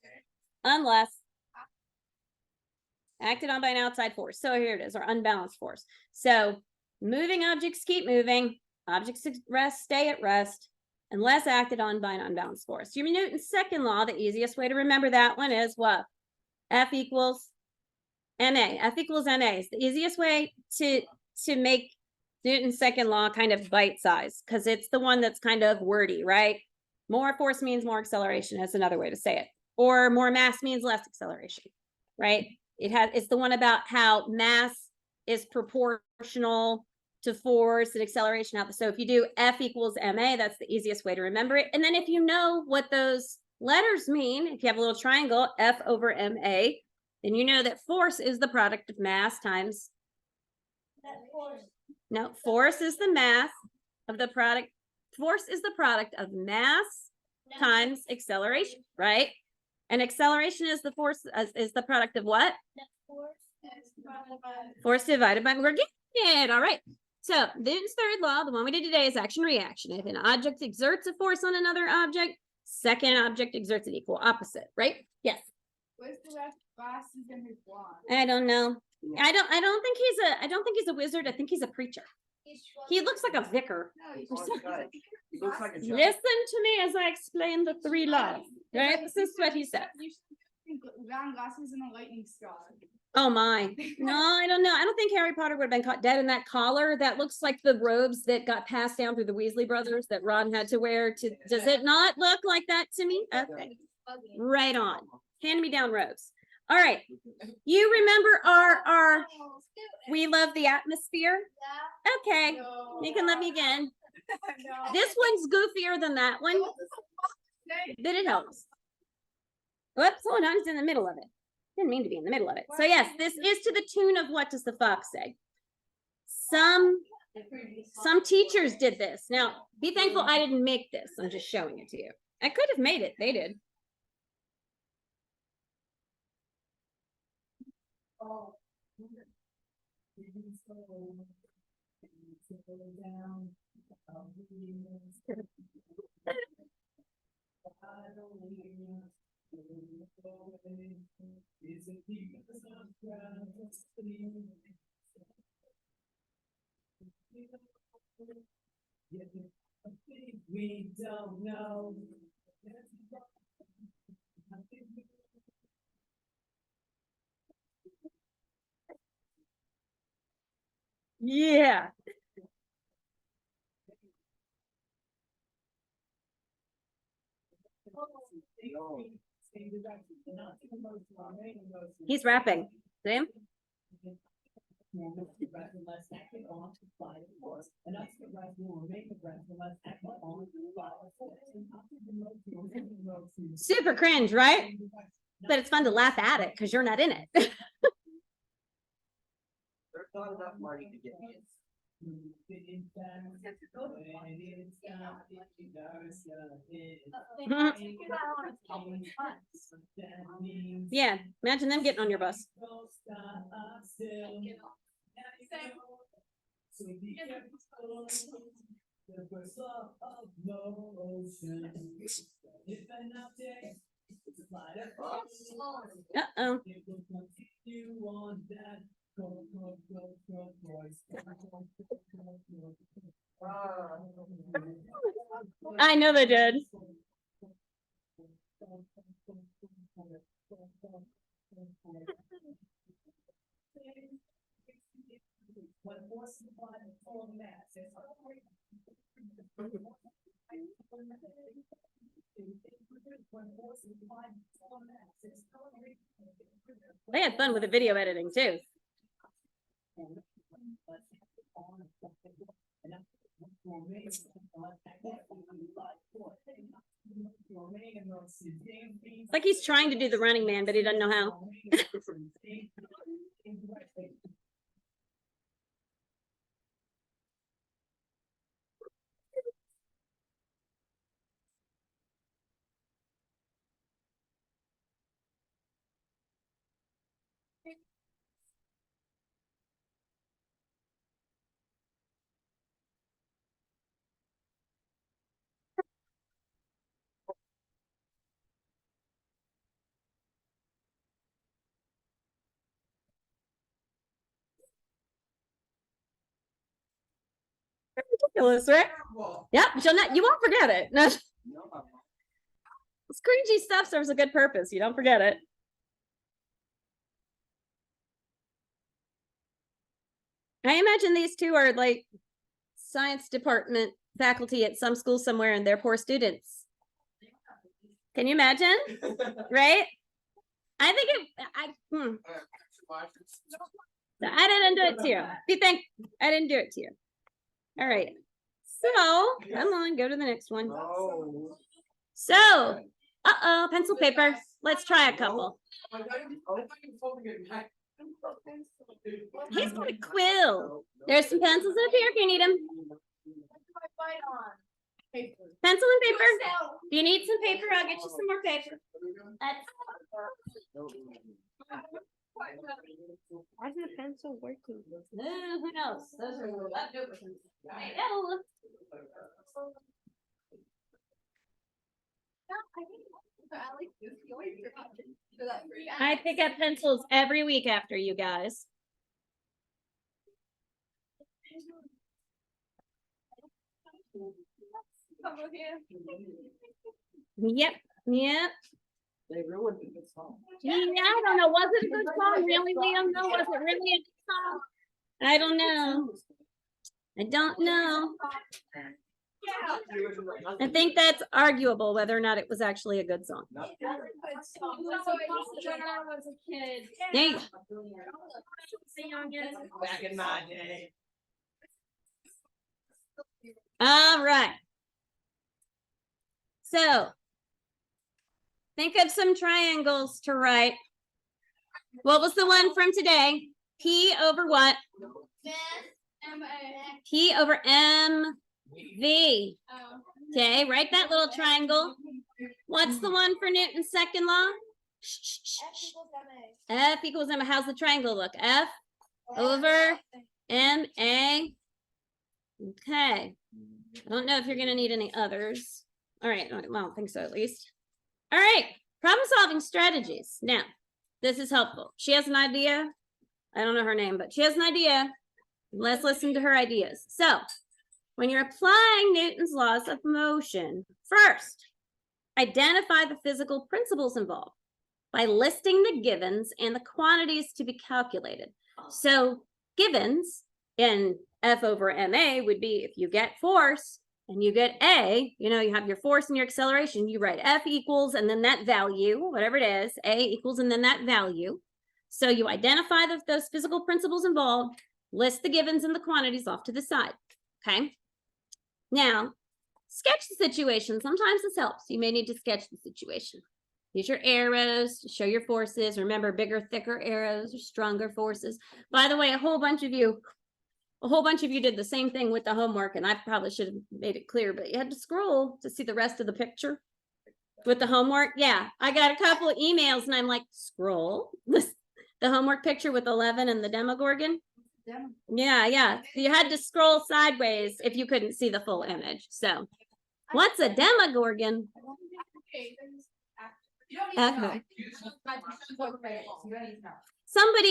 unless acted on by an outside force. So here it is, or unbalanced force. So moving objects keep moving, objects at rest stay at rest, unless acted on by an unbalanced force. Your Newton's second law, the easiest way to remember that one is what? F equals ma. F equals ma is the easiest way to make Newton's second law kind of bite-sized, because it's the one that's kind of wordy, right? More force means more acceleration. That's another way to say it. Or more mass means less acceleration, right? It's the one about how mass is proportional to force and acceleration out. So if you do F equals ma, that's the easiest way to remember it. And then if you know what those letters mean, if you have a little triangle, F over ma, then you know that force is the product of mass times. No, force is the mass of the product. Force is the product of mass times acceleration, right? And acceleration is the force, is the product of what? Force divided by, we're getting it. All right. So Newton's third law, the one we did today, is action reaction. If an object exerts a force on another object, second object exerts an equal opposite, right? Yes. Where's the glasses and his blonde? I don't know. I don't think he's a wizard. I think he's a preacher. He looks like a vicar. He looks like a judge. Listen to me as I explain the 3 laws. Right? This is what he said. Round glasses and a lightning star. Oh my. No, I don't know. I don't think Harry Potter would have been caught dead in that collar. That looks like the robes that got passed down through the Weasley brothers that Ron had to wear. Does it not look like that to me? Okay. Right on. Hand me down robes. All right. You remember our we love the atmosphere? Okay. You can let me again. This one's goofier than that one. But it helps. Whoops, hold on, it's in the middle of it. Didn't mean to be in the middle of it. So yes, this is to the tune of what does the fox say? Some teachers did this. Now, be thankful I didn't make this. I'm just showing it to you. I could have made it. They did. We don't know. Yeah. He's rapping. See him? Super cringe, right? But it's fun to laugh at it because you're not in it. There's not enough money to get me in. Yeah, imagine them getting on your bus. Uh-oh. I know they did. They had fun with the video editing too. It's like he's trying to do the Running Man, but he doesn't know how. Ridiculous, right? Yep, you won't forget it. No. Screechy stuff serves a good purpose. You don't forget it. I imagine these two are like science department faculty at some school somewhere and they're poor students. Can you imagine? Right? I think I didn't do it to you. You think I didn't do it to you? All right. So come on, go to the next one. So, pencil paper. Let's try a couple. He's got a quill. There's some pencils up here if you need them. Pencil and paper. If you need some paper, I'll get you some more paper. Why isn't the pencil working? Who knows? Those are leftovers. I know. I pick up pencils every week after you guys. Yep. They ruined the good song. Yeah, I don't know. Was it a good song? Really, Liam? No, was it really a good song? I don't know. I don't know. I think that's arguable whether or not it was actually a good song. Hey. Back in my day. All right. So think of some triangles to write. What was the one from today? P over what? P over MV. Okay, write that little triangle. What's the one for Newton's second law? F equals M. How's the triangle look? F over MA. Okay. I don't know if you're going to need any others. All right. Well, I don't think so, at least. All right. Problem solving strategies. Now, this is helpful. She has an idea. I don't know her name, but she has an idea. Let's listen to her ideas. So, when you're applying Newton's laws of motion, first, identify the physical principles involved by listing the givens and the quantities to be calculated. So, givens in F over MA would be if you get force and you get A, you know, you have your force and your acceleration, you write F equals and then that value, whatever it is, A equals and then that value. So you identify those physical principles involved, list the givens and the quantities off to the side, okay? Now, sketch the situation. Sometimes this helps. You may need to sketch the situation. Use your arrows to show your forces. Remember, bigger, thicker arrows or stronger forces. By the way, a whole bunch of you a whole bunch of you did the same thing with the homework, and I probably should have made it clear, but you had to scroll to see the rest of the picture with the homework. Yeah, I got a couple of emails and I'm like, scroll the homework picture with 11 and the Demogorgon. Yeah. You had to scroll sideways if you couldn't see the full image. So what's a Demogorgon? You don't need to know. Okay. You don't need to know.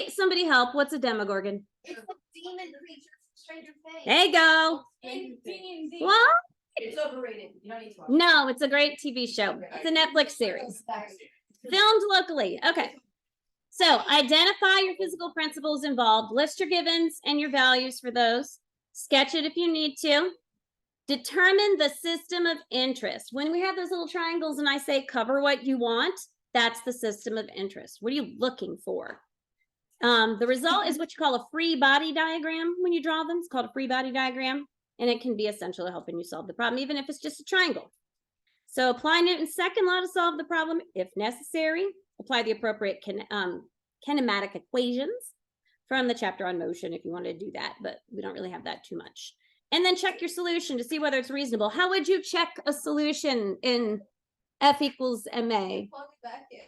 Somebody help. What's a Demogorgon? It's the demon creature from Stranger Things. There you go. D&D. Well, It's overrated. You don't need to watch. no, it's a great TV show. It's a Netflix series. Filmed locally. Okay. So identify your physical principles involved. List your givens and your values for those. Sketch it if you need to. Determine the system of interest. When we have those little triangles and I say cover what you want, that's the system of interest. What are you looking for? The result is what you call a free body diagram when you draw them. It's called a free body diagram, and it can be essential to helping you solve the problem, even if it's just a triangle. So apply Newton's second law to solve the problem if necessary. Apply the appropriate kinematic equations from the chapter on motion if you want to do that, but we don't really have that too much. And then check your solution to see whether it's reasonable. How would you check a solution in F equals ma? Plug it back in.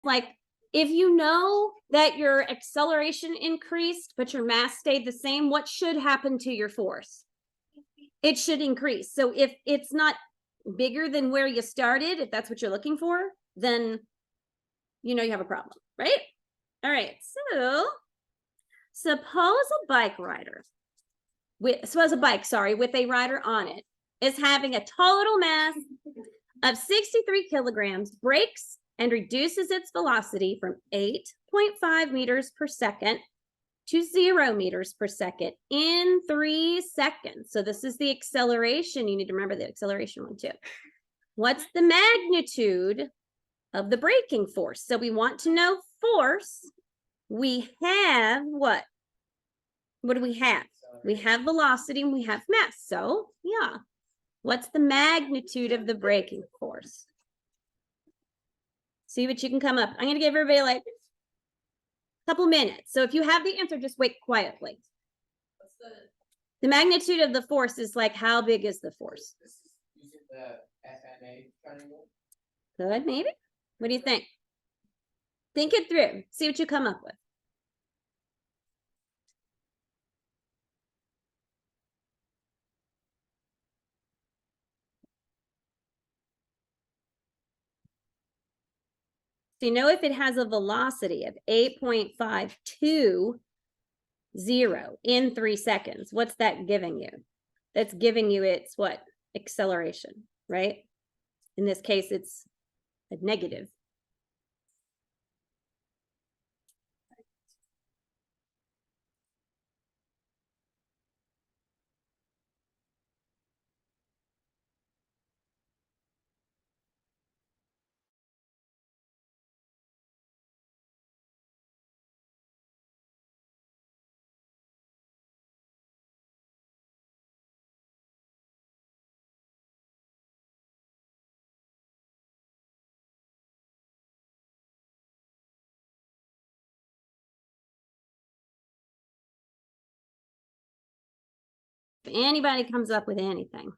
Like, if you know that your acceleration increased, but your mass stayed the same, what should happen to your force? It should increase. So if it's not bigger than where you started, if that's what you're looking for, then you know you have a problem, right? All right, so suppose a bike with a rider on it is having a total mass of 63 kilograms, brakes and reduces its velocity from 8.5 meters per second to 0 meters per second in 3 seconds. So this is the acceleration. You need to remember the acceleration one too. What's the magnitude of the braking force? So we want to know force. We have what? What do we have? We have velocity and we have mass. So yeah, what's the magnitude of the braking force? See what you can come up. I'm going to give everybody like a couple minutes. So if you have the answer, just wait quietly. What's The magnitude of the force is like, how big is the force? This is using the FMA triangle. Good, maybe. What do you think? Think it through. See what you come up with. So you know if it has a velocity of 8.520 in 3 seconds, what's that giving you? That's giving you its what? Acceleration, right? In this case, it's a negative. If anybody comes up with anything.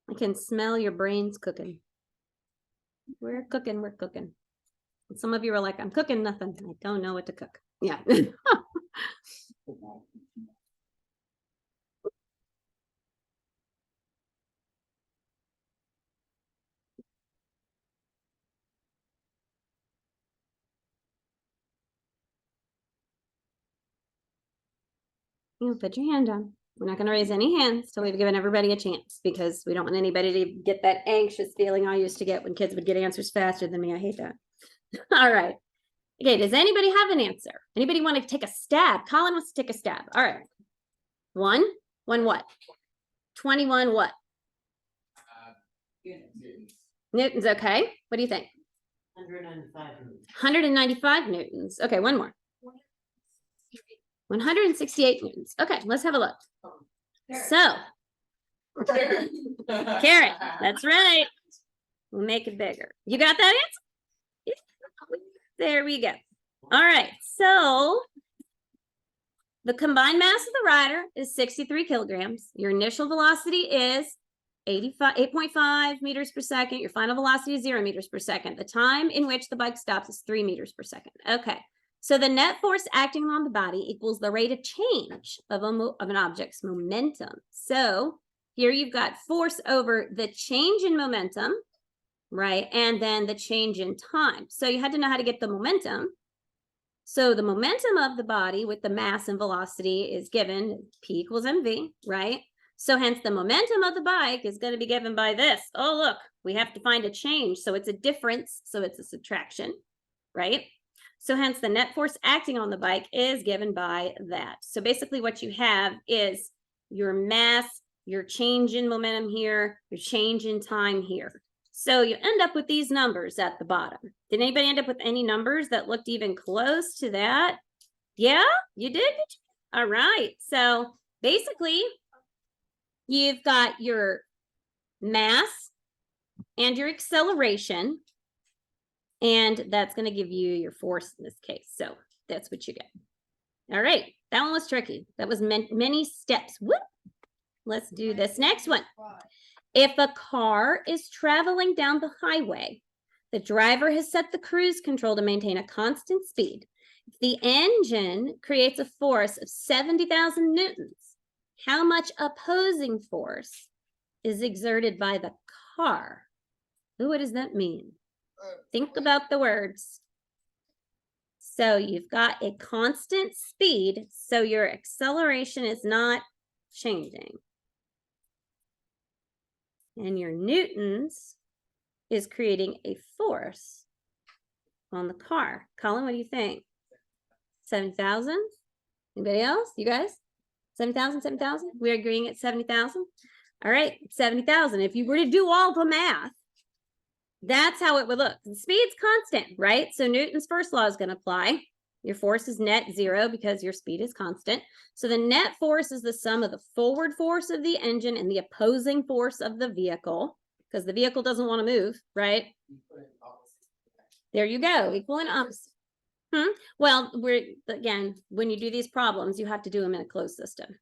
I can smell your brains cooking. We're cooking. And some of you are like, I'm cooking nothing. I don't know what to cook. Yeah. You put your hand down. We're not going to raise any hands till we've given everybody a chance, because we don't want anybody to get that anxious feeling I used to get when kids would get answers faster than me. I hate that. All right. Okay, does anybody have an answer? Anybody want to take a stab? Colin wants to take a stab. All right. One what? 21 what? Newtons. Newtons, okay. What do you think? 195 newtons. Okay, one more. 168 newtons. Okay, let's have a look. So, Carrot, that's right. We'll make it bigger. You got that answer? There we go. All right, so the combined mass of the rider is 63 kilograms. Your initial velocity is 8.5 meters per second. Your final velocity is 0 meters per second. The time in which the bike stops is 3 meters per second. Okay, so the net force acting on the body equals the rate of change of an object's momentum. So here you've got force over the change in momentum, right? And then the change in time. So you had to know how to get the momentum. So the momentum of the body with the mass and velocity is given P equals mv, right? So hence the momentum of the bike is going to be given by this. Oh, look, we have to find a change. So it's a difference. So it's a subtraction, right? So hence the net force acting on the bike is given by that. So basically what you have is your mass, your change in momentum here, your change in time here. So you end up with these numbers at the bottom. Did anybody end up with any numbers that looked even close to that? Yeah, you did? All right. So basically, you've got your mass and your acceleration, and that's going to give you your force in this case. So that's what you get. All right. That one was tricky. That was many steps. Whoop. Let's do this next one. If a car is traveling down the highway, the driver has set the cruise control to maintain a constant speed. If the engine creates a force of 70,000 newtons, how much opposing force is exerted by the car? Ooh, what does that mean? Think about the words. So you've got a constant speed, so your acceleration is not changing. And your newtons is creating a force on the car. Colin, what do you think? 7,000? Anybody else? You guys? 7,000, 7,000? We're agreeing at 70,000? All right, 70,000. If you were to do all the math, that's how it would look. The speed's constant, right? So Newton's first law is going to apply. Your force is net 0 because your speed is constant. So the net force is the sum of the forward force of the engine and the opposing force of the vehicle, because the vehicle doesn't want to move, right? There you go, equal and opposite. Well, again, when you do these problems, you have to do them in a closed system.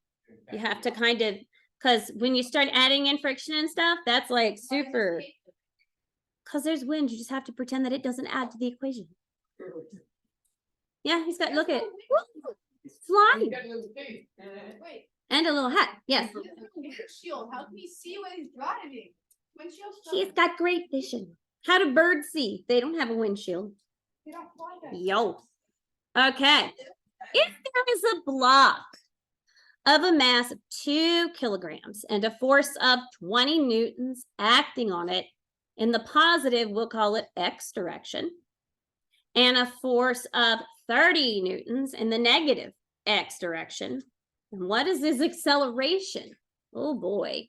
You have to kind of, because when you start adding in friction and stuff, that's like super, because there's wind, you just have to pretend that it doesn't add to the equation. Yeah, he's got, look at, flying. Wait. And a little hat, yes. Windshield, how can he see when he's driving? Windshield. He's got great vision. How do birds see? They don't have a windshield. They don't fly that. Yo. Okay. If there is a block of a mass of 2 kilograms and a force of 20 newtons acting on it, in the positive, we'll call it X direction, and a force of 30 newtons in the negative X direction. And what is this acceleration? Oh boy.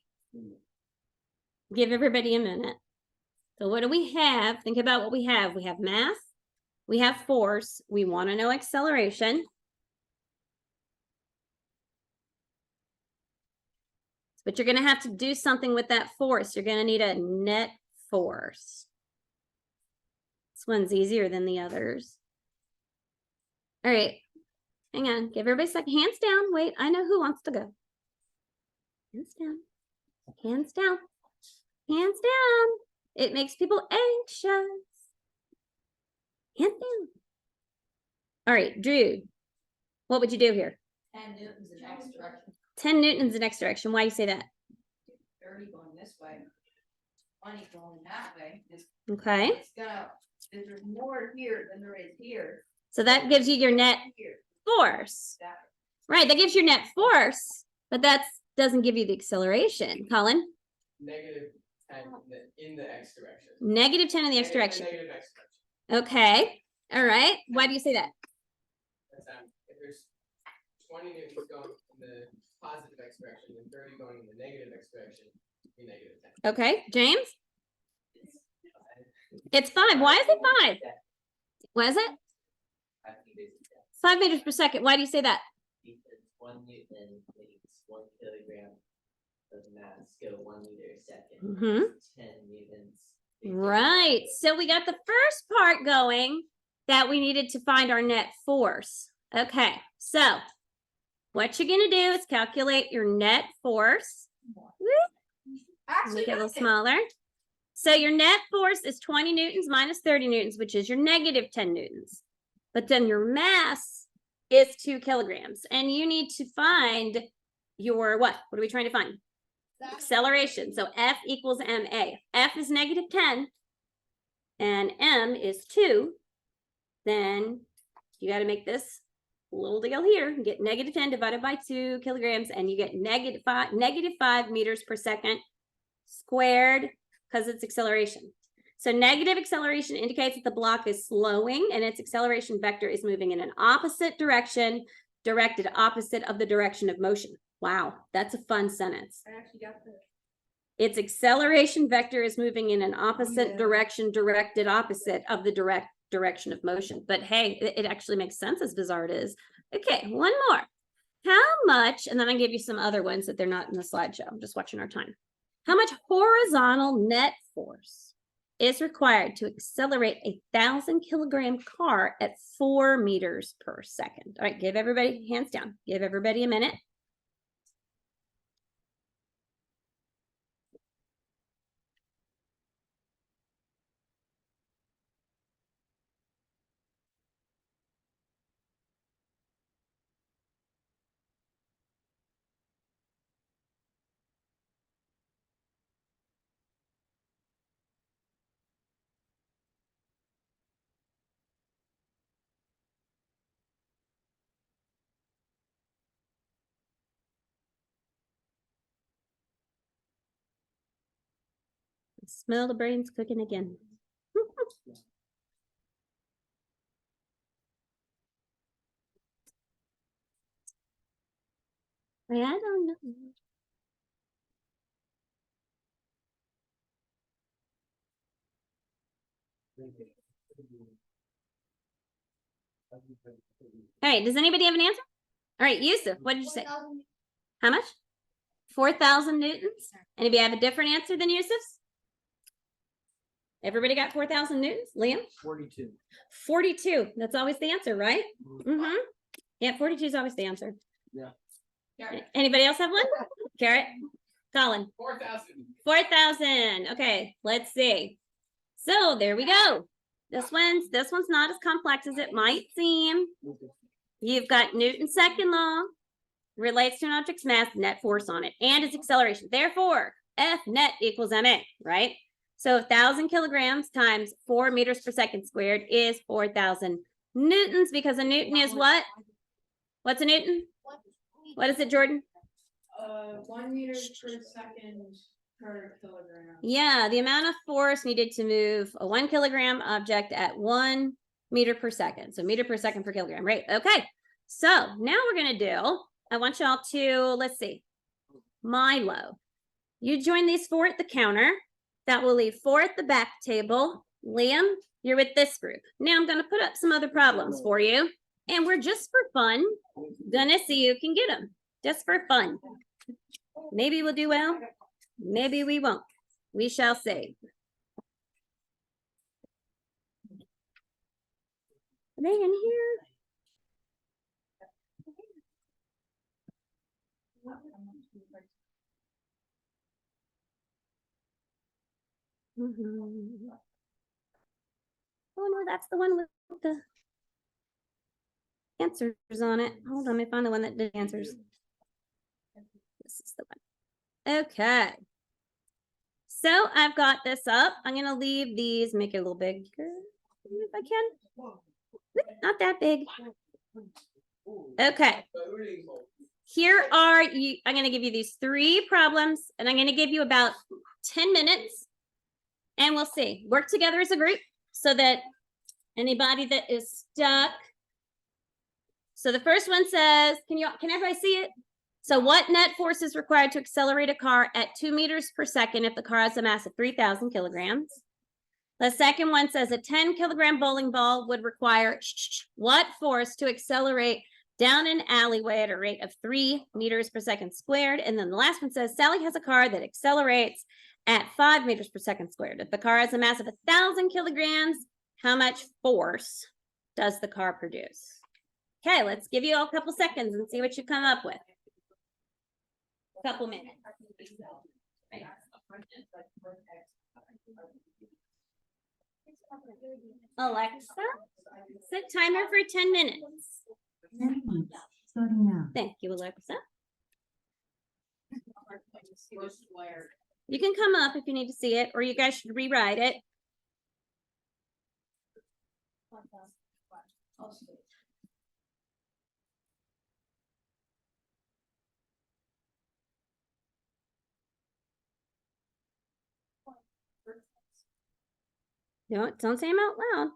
Give everybody a minute. So what do we have? Think about what we have. We have mass, we have force, we want to know acceleration. But you're going to have to do something with that force. You're going to need a net force. This one's easier than the others. All right, hang on. Give everybody a second. Hands down. Wait, I know who wants to go. Hands down. Hands down. Hands down. It makes people anxious. Hands down. All right, Drew, what would you do here? 10 newtons in X direction. 10 newtons in X direction. Why do you say that? 30 going this way. 20 going that way. Okay. It's gonna, there's more here than there is here. So that gives you your net force. Right, that gives your net force, but that doesn't give you the acceleration. Colin? Negative 10 in the X direction. Negative 10 in the X direction. Negative X direction. Okay. All right. Why do you say that? If there's 20 newtons going in the positive x direction and 30 going in the negative x direction, be -10. Okay, James? It's 5. Why is it 5? Why is it? 5 meters per second. Why do you say that? Because 1 Newton makes 1 kilogram of mass go 1 meter a second. Mhm. 10 newtons. Right. So we got the first part going that we needed to find our net force. Okay. So what you're going to do is calculate your net force. Make it a little smaller. So your net force is 20 newtons minus 30 newtons, which is your negative 10 newtons. But then your mass is 2 kilograms. And you need to find your what? What are we trying to find? Acceleration. So F equals ma. F is -10 and m is 2. Then you got to make this little deal here. You get -10 divided by 2 kilograms, and you get -5 meters per second squared, because it's acceleration. So negative acceleration indicates that the block is slowing and its acceleration vector is moving in an opposite direction, directed opposite of the direction of motion. Wow, that's a fun sentence. I actually got this. Its acceleration vector is moving in an opposite direction, directed opposite of the direct direction of motion. But hey, it actually makes sense, as bizarre it is. Okay, one more. How much, and then I give you some other ones that they're not in the slideshow. I'm just watching our time. How much horizontal net force is required to accelerate a 1,000 kilogram car at 4 meters per second? All right, give everybody, hands down, give everybody a minute. Smell the brains cooking again. I don't know. All right, does anybody have an answer? All right, Yusuf, what did you say? How much? 4,000 newtons? And if you have a different answer than Yusuf's? Everybody got 4,000 newtons? Liam? 42. 42. That's always the answer, right? Mm-hmm. Yeah, 42 is always the answer. Yeah. Anybody else have one? Carrot? Colin? 4,000. 4,000. Okay, let's see. So there we go. This one's not as complex as it might seem. You've got Newton's second law, relates to an object's mass, net force on it, and its acceleration. Therefore, F net equals ma, right? So 1,000 kilograms times 4 meters per second squared is 4,000 newtons, because a newton is what? What's a newton? What is it, Jordan? 1 meter per second per kilogram. Yeah, the amount of force needed to move a 1 kilogram object at 1 meter per second. So meter per second per kilogram, right? Okay. So now we're going to do, I want y'all to, let's see, Milo. You join these 4 at the counter. That will leave 4 at the back table. Liam, you're with this group. Now I'm going to put up some other problems for you. And we're just for fun gonna see who can get them. Just for fun. Maybe we'll do well. Maybe we won't. We shall see. Are they in here? Mm-hmm. Oh no, that's the one with the answers on it. Hold on, let me find the one that did answers. This is the one. Okay. So I've got this up. I'm going to leave these, make it a little bigger if I can. Not that big. Okay. Here are you. I'm going to give you these 3 problems, and I'm going to give you about 10 minutes, and we'll see. Work together as a group so that anybody that is stuck. So the first one says, can everybody see it? So what net force is required to accelerate a car at 2 meters per second if the car has a mass of 3,000 kilograms? The second one says a 10-kilogram bowling ball would require what force to accelerate down an alleyway at a rate of 3 meters per second squared? And then the last one says Sally has a car that accelerates at 5 meters per second squared. If the car has a mass of 1,000 kilograms, how much force does the car produce? Okay, let's give you all a couple seconds and see what you come up with. Couple minutes. Alexa, set timer for 10 minutes. Starting now. Thank you, Alexa. You can come up if you need to see it, or you guys should rewrite it. No, don't say them out loud.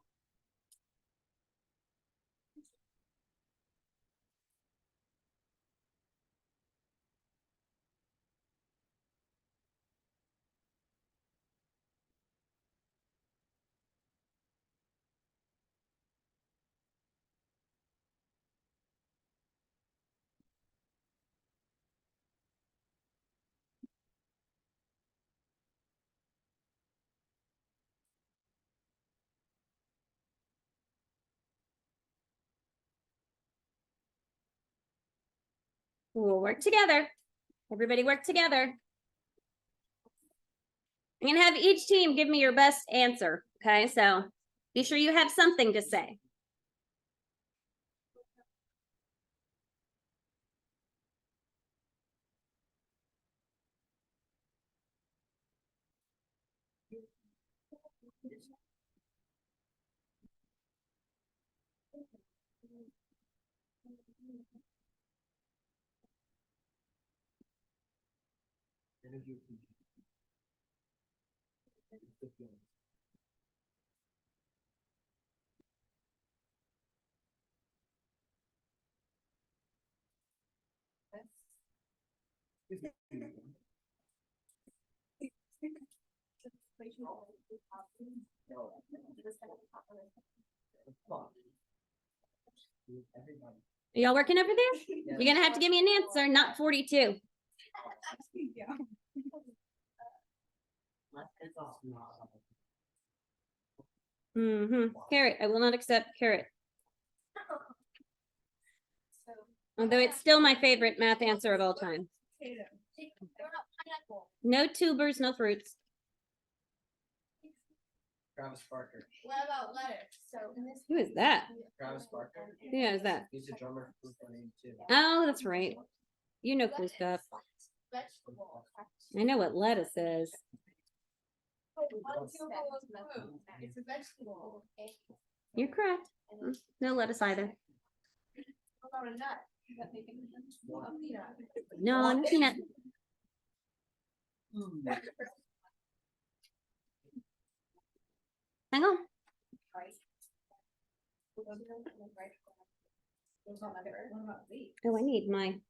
We'll work together. Everybody work together. I'm gonna have each team give me your best answer. Okay, so be sure you have something to say. Are y'all working over there? You're gonna have to give me an answer, not 42. Carrot, I will not accept carrot. Although it's still my favorite math answer of all time. No tubers, no fruits. Travis Barker. What about lettuce? So in this. Who is that? Travis Barker. Yeah, is that? He's a drummer for Blink-182. Oh, that's right. You know cool stuff. Vegetable. I know what lettuce is. It's a vegetable. You're correct. No lettuce either. What about a nut? Does that make any sense? A peanut. No, no peanut. Hang on. Oh, I need my.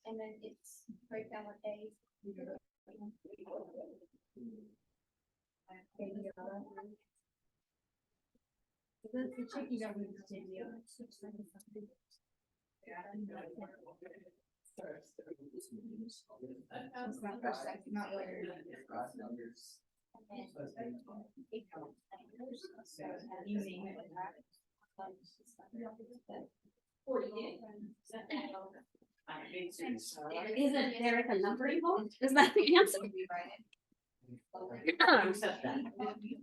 And then it's break down what days. Isn't there a number involved? Is that the answer?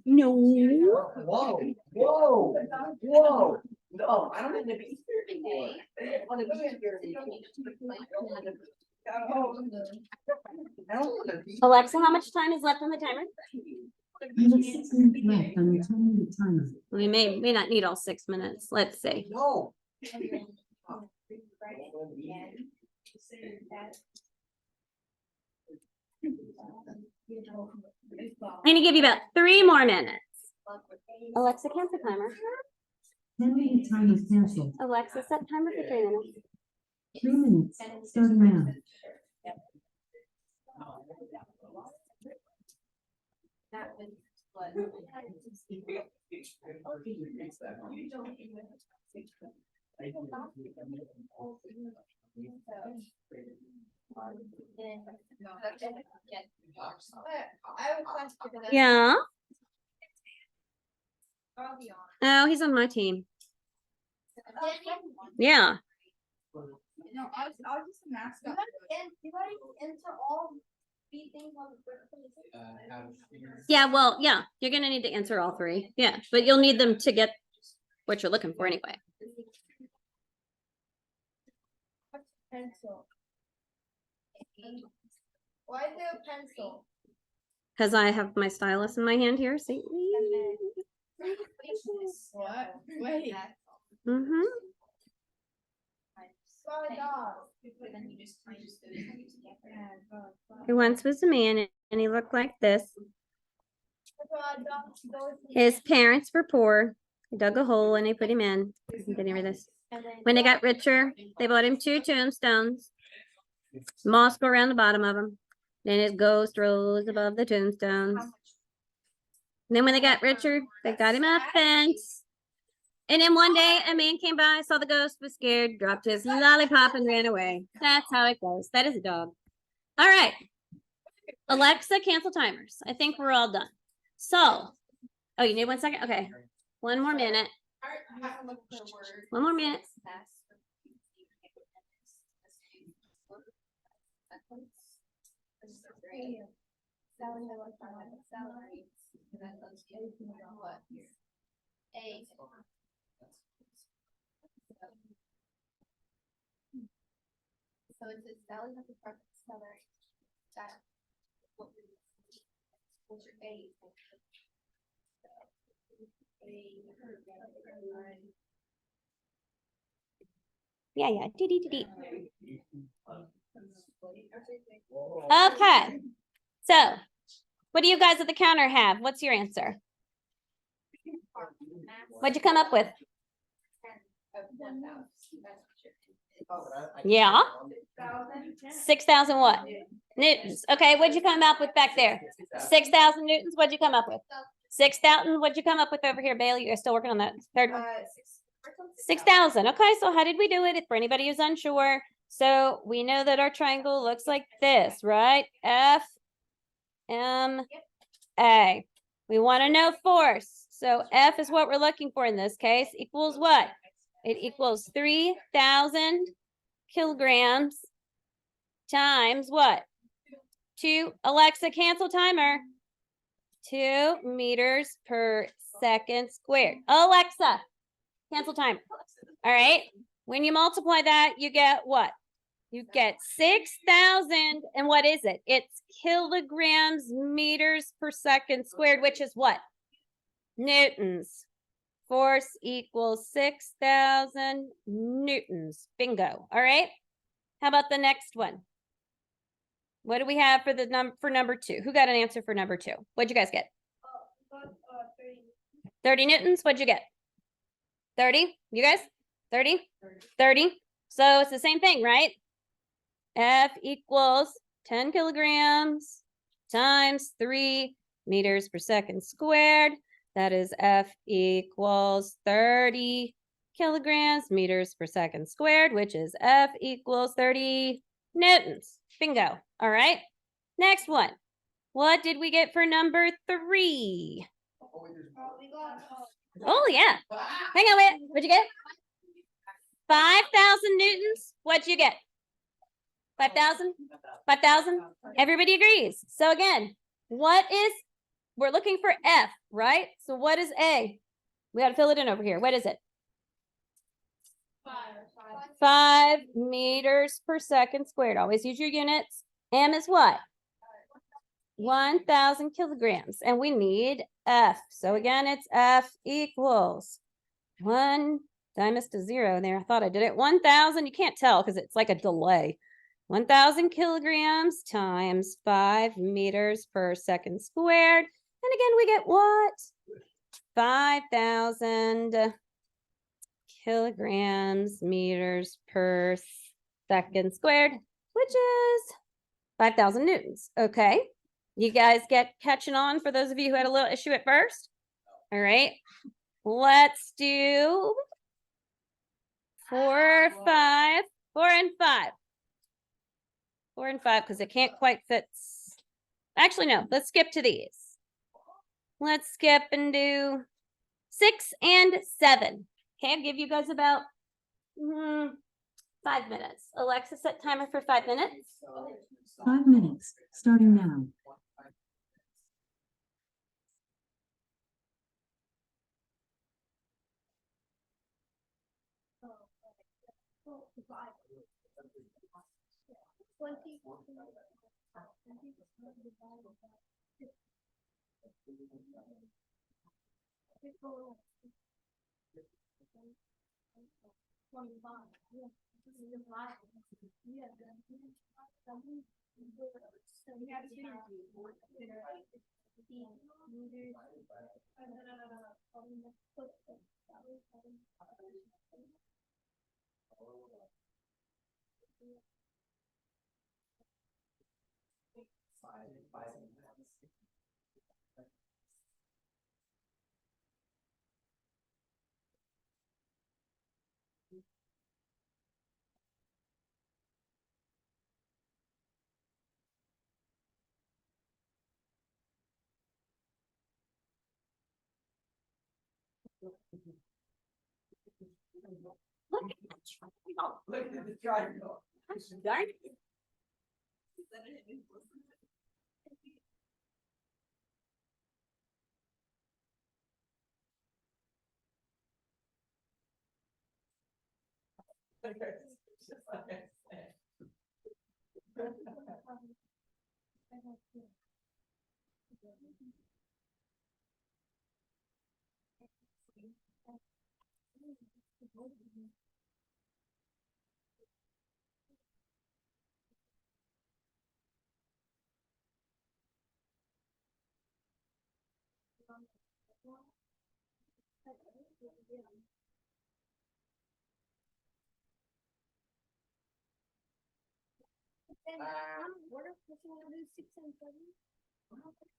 No. Whoa, whoa, whoa. No, I don't want to be here anymore. I want to be here. I don't want to be. Alexa, how much time is left on the timer? You have 6 minutes left on your 10-minute timer. We may not need all 6 minutes. Let's see. No. I'm gonna give you about 3 more minutes. Alexa, cancel timer. 10-minute timer canceled. Alexa, set timer for 3 minutes. 3 minutes, starting now. Yeah. Oh, he's on my team. Yeah. No, I was just a mascot. You gotta enter all three things on the first page. Yeah, well, yeah, you're gonna need to answer all 3. Yeah, but you'll need them to get what you're looking for anyway. Pencil. Why is there a pencil? Because I have my stylus in my hand here. See? What? Wait. Mm-hmm. He once was a man and he looked like this. His parents were poor. They dug a hole and they put him in. Get over this. When they got richer, they bought him 2 tombstones. Moss go around the bottom of them. Then his ghost rose above the tombstones. And then when they got richer, they got him a fence. And then one day a man came by, saw the ghost, was scared, dropped his lollipop and ran away. That's how it goes. That is a dog. All right. Alexa, cancel timers. I think we're all done. So, oh, you need 1 second? Okay. 1 more minute. 1 more minute. So it says Sally has a preference salary. What's your A? Yeah. Dee. Okay. So, what do you guys at the counter have? What's your answer? What'd you come up with? Yeah. 6,000 what? Newtons. Okay, what'd you come up with back there? 6,000 newtons. What'd you come up with? 6,000. What'd you come up with over here, Bailey? You're still working on that third one. 6,000. Okay, so how did we do it? For anybody who's unsure, so we know that our triangle looks like this, right? F, M, A. We want to know force. So F is what we're looking for in this case. Equals what? It equals 3,000 kilograms times what? 2. Alexa, cancel timer. 2 meters per second squared. Alexa, cancel time. All right. When you multiply that, you get what? You get 6,000. And what is it? It's kilograms meters per second squared, which is what? Newtons. Force equals 6,000 newtons. Bingo. All right. How about the next one? What do we have for the number 2? Who got an answer for number 2? What'd you guys get? 30 newtons. What'd you get? 30. You guys? 30? 30. So it's the same thing, right? F equals 10 kilograms times 3 meters per second squared. That is F equals 30 kilograms meters per second squared, which is F equals 30 newtons. Bingo. All right. Next one. What did we get for number 3? Oh, yeah. Hang on, wait. What'd you get? 5,000 newtons. What'd you get? 5,000? 5,000? Everybody agrees. So again, we're looking for F, right? So what is A? We got to fill it in over here. What is it? 5 meters per second squared. Always use your units. M is what? 1,000 kilograms. And we need F. So again, it's F equals 1. I missed a 0 there. I thought I did it. 1,000. You can't tell because it's like a delay. 1,000 kilograms times 5 meters per second squared. And again, we get what? 5,000 kilograms meters per second squared, which is 5,000 newtons. Okay. You guys get catching on for those of you who had a little issue at first? All right. Let's do 4, 5, 4 and 5. 4 and 5, because it can't quite fit. Actually, no, let's skip to these. Let's skip and do 6 and 7. Okay, I'll give you guys about 5 minutes. Alexa, set timer for 5 minutes. 5 minutes, starting now. Look at the triangle. Darn.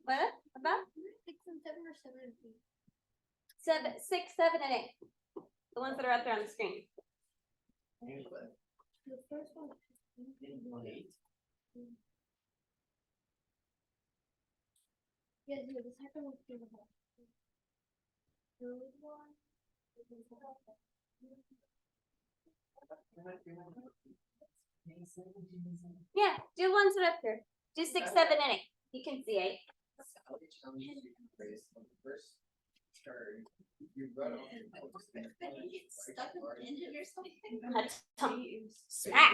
What? About 6 and 7 or 7 and 8? 7, 6, 7, and 8. The ones that are up there on the screen. The first one. Yeah, the second one's the third one. Yeah, do ones that are up there. Do 6, 7, and 8. You can see 8. Smack.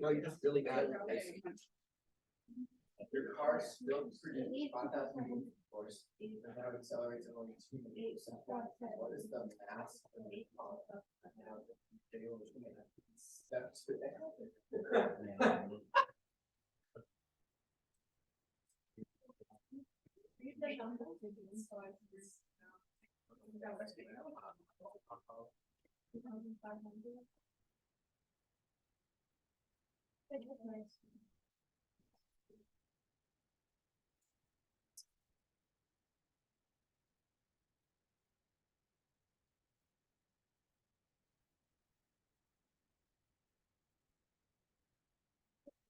No, you're just really bad at racing. Your car still produces 5,000 horse, and now it accelerates at only 2%. What is the mass? Steps to that.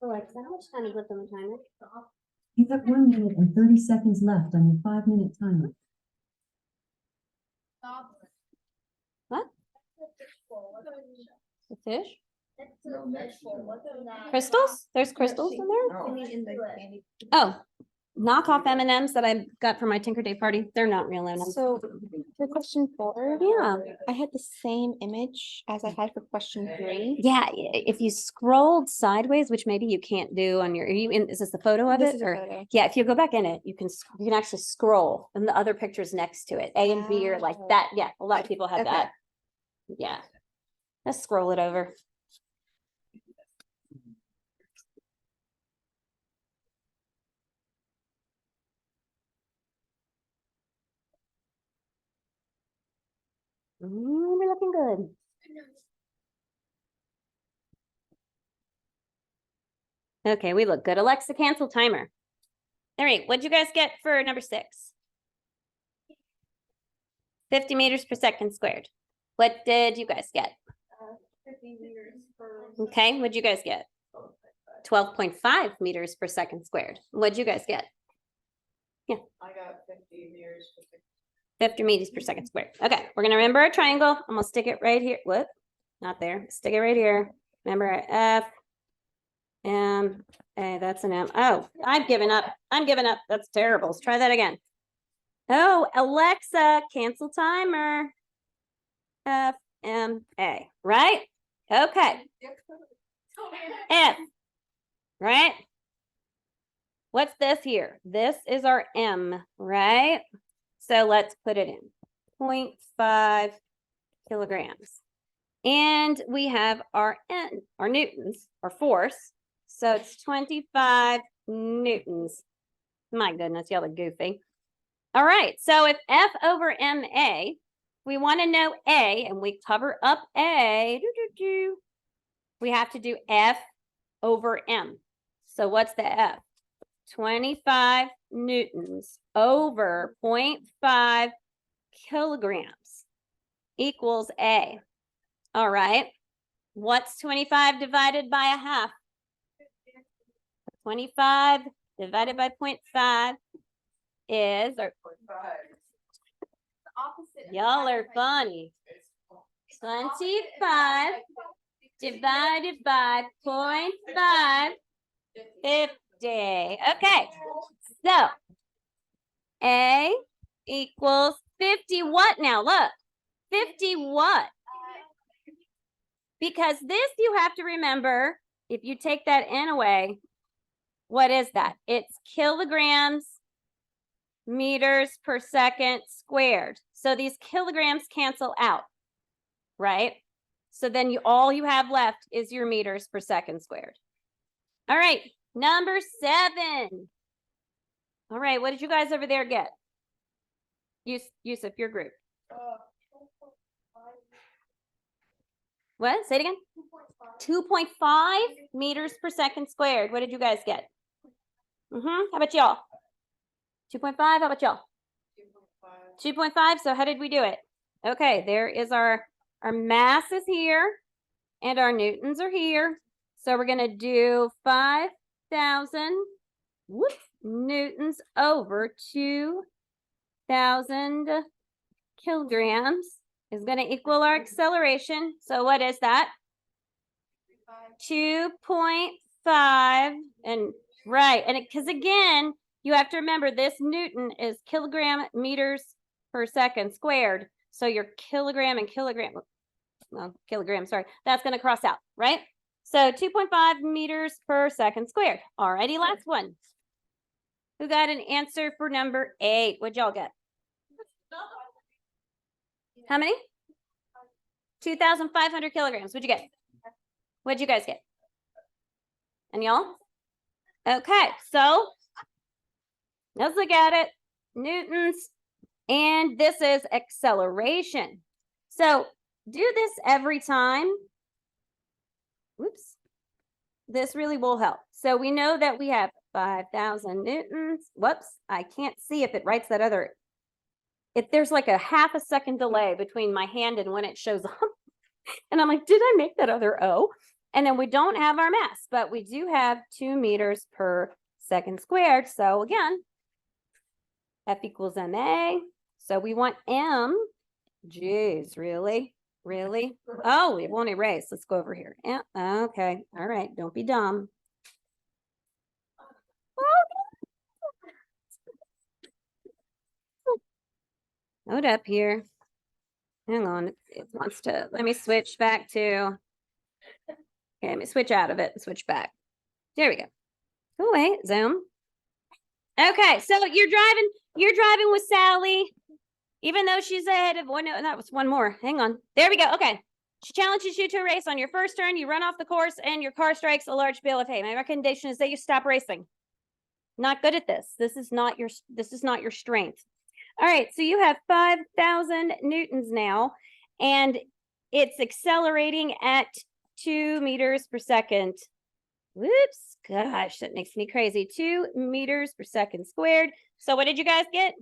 Alexa, how much time is left on the timer? You have 1 minute and 30 seconds left on your 5-minute timer. What? The fish? That's the fish bowl. What's in that? Crystals? There's crystals in there? You mean in the candy? Oh, knockoff M&Ms that I got for my Tinker Day party. They're not real M&Ms. So for question 4, Yeah. I had the same image as I had for question 3. Yeah, if you scrolled sideways, which maybe you can't do on your, are you in, is this a photo of This it? is a Or photo. yeah, if you go back in it, you can actually scroll and the other pictures next to it. A and B are like that. Yeah, a lot of people have Okay. that. Yeah. Let's scroll it over. We're looking good. Okay, we look good. Alexa, cancel timer. All right, what'd you guys get for number 6? 50 meters per second squared. What did you guys get? 50 meters per. Okay, what'd you guys get? 12.5 meters per second squared. What'd you guys get? I got 50 meters per second. 50 meters per second squared. Okay, we're gonna remember our triangle. I'm gonna stick it right here. What? Not there. Stick it right here. Remember our F, M, A, that's an M. Oh, I've given up. I'm giving up. That's terrible. Let's try that again. Oh, Alexa, cancel timer. F, M, A, right? Okay. F, right? What's this here? This is our M, right? So let's put it in 0.5 kilograms. And we have our N, our newtons, our force. So it's 25 newtons. My goodness, y'all are goofy. All right, so if F over MA, we want to know A, and we cover up A, we have to do F over M. So what's the F? 25 newtons over 0.5 kilograms equals A. All right. What's 25 divided by a half? 25 divided by 0.5 is, or y'all are funny. 25 divided by 0.5, 50. Okay, so A equals 50 what now? Look, 50 what? Because this you have to remember, if you take that N away, what is that? It's kilograms meters per second squared. So these kilograms cancel out, right? So then all you have left is your meters per second squared. All right, number 7. All right, what did you guys over there get? Yusuf, your group. What? Say it again. 2.5 meters per second squared. What did you guys get? How about y'all? 2.5. How about y'all? 2.5. So how did we do it? Okay, there is our mass is here and our newtons are here. So we're going to do 5,000 newtons over 2,000 kilograms is going to equal our acceleration. So what is that? 2.5. And right. And because again, you have to remember this Newton is kilogram meters per second squared. So your kilogram and kilogram, well, kilogram, sorry, that's going to cross out, right? So 2.5 meters per second squared. Alrighty, last one. Who got an answer for number 8? What'd y'all get? How many? 2,500 kilograms. What'd you get? What'd you guys get? And y'all? Okay, so let's look at it. Newtons. And this is acceleration. So do this every time. Whoops. This really will help. So we know that we have 5,000 newtons. Whoops. I can't see if it writes that other. If there's like a half a second delay between my hand and when it shows up. And I'm like, did I make that other O? And then we don't have our mass, but we do have 2 meters per second squared. So again, F equals MA. So we want M. Geez, really? Really? Oh, it won't erase. Let's go over here. Yeah, okay. All right. Don't be dumb. Hold up here. Hang on. It wants to, let me switch back to, okay, let me switch out of it and switch back. There we go. Oh, wait, zoom. Okay, so you're driving with Sally, even though she's ahead of one. No, that was one more. Hang on. There we go. Okay. She challenges you to a race. On your first turn, you run off the course and your car strikes a large bale of hay. My recommendation is that you stop racing. Not good at this. This is not your strength. All right, so you have 5,000 newtons now, and it's accelerating at 2 meters per second. Whoops, gosh, that makes me crazy. 2 meters per second squared. So what did you guys get?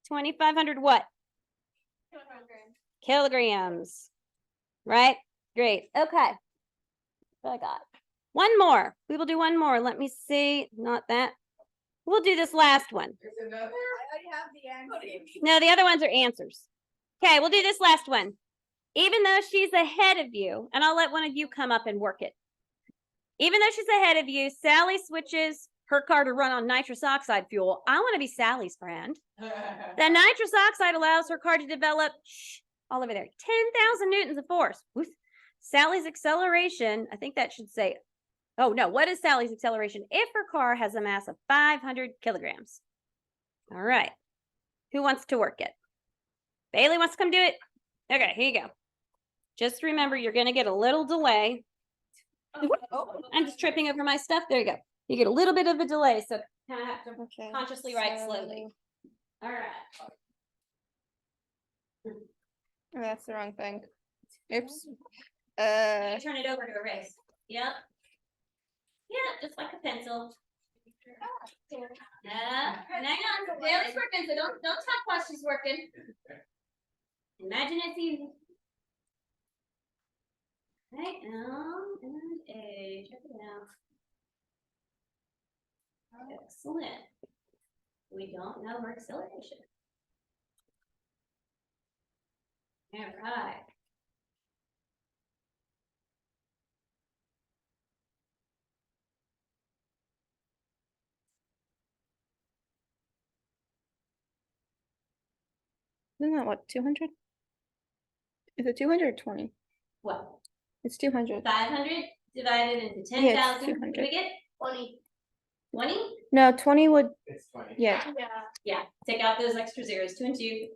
2,500 what? Kilograms. Right? Great. Okay. What I got. One more. We will do one more. Let me see. Not that. We'll do this last one. There's another. I already have the answer. No, the other ones are answers. Okay, we'll do this last one. Even though she's ahead of you, and I'll let one of you come up and work it. Even though she's ahead of you, Sally switches her car to run on nitrous oxide fuel. I want to be Sally's friend. The nitrous oxide allows her car to develop, all over there, 10,000 newtons of force. Woof. Sally's acceleration, I think that should say, oh no, what is Sally's acceleration if her car has a mass of 500 kilograms? All right. Who wants to work it? Bailey wants to come do it? Okay, here you go. Just remember, you're going to get a little delay. I'm just tripping over my stuff. There you go. You get a little bit of a delay, so kind of have to consciously write slowly. All right. Oh, that's the wrong thing. Oops. Turn it over to erase. Yep. Yeah, just like a pencil. Hang on. Bailey's working, so don't talk while she's working. Imagine it's easy. Right, L and A. Check it out. Excellent. We don't know her acceleration. All right. Isn't that what, 200? Is it 200 or 20? What? It's 200. 500 divided into Yeah, 10,000. it's What do 200. we get? 20. 20? No, 20 would, It's 20. yeah. Yeah. Take out those extra zeros. 2 and 2.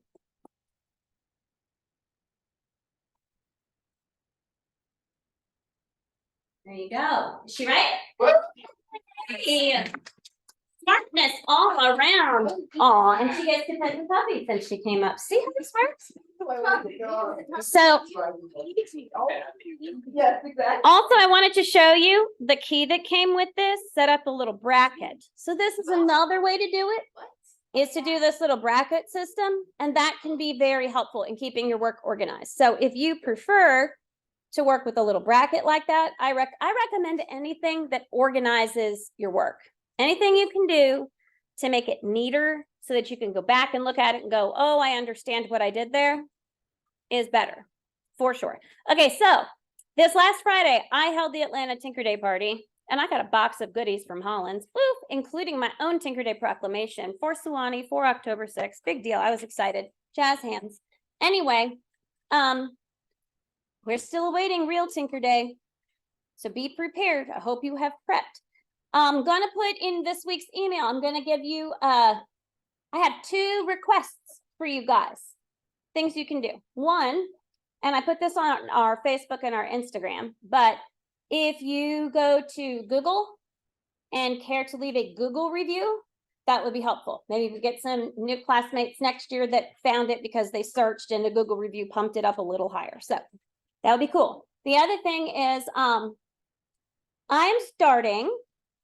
There you go. Is she right? Hey. Smartness all around. Aw, and she gets to pet the puppy since she came up. See how this works? So, Yes, exactly. also, I wanted to show you the key that came with this, set up a little bracket. So this is another way to do it, is to do this little bracket system, and that can be very helpful in keeping your work organized. So if you prefer to work with a little bracket like that, I recommend anything that organizes your work. Anything you can do to make it neater so that you can go back and look at it and go, oh, I understand what I did there, is better, for sure. Okay, so this last Friday, I held the Atlanta Tinker Day party, and I got a box of goodies from Hollins, including my own Tinker Day proclamation for Suwannee for October 6th. Big deal. I was excited. Jazz hands. Anyway, we're still awaiting real Tinker Day, so be prepared. I hope you have prepped. I'm gonna put in this week's email, I'm gonna give you, I had 2 requests for you guys. Things you can do. One, and I put this on our Facebook and our Instagram, but if you go to Google and care to leave a Google review, that would be helpful. Maybe we get some new classmates next year that found it because they searched and a Google review pumped it up a little higher. So that would be cool. The other thing is, I'm starting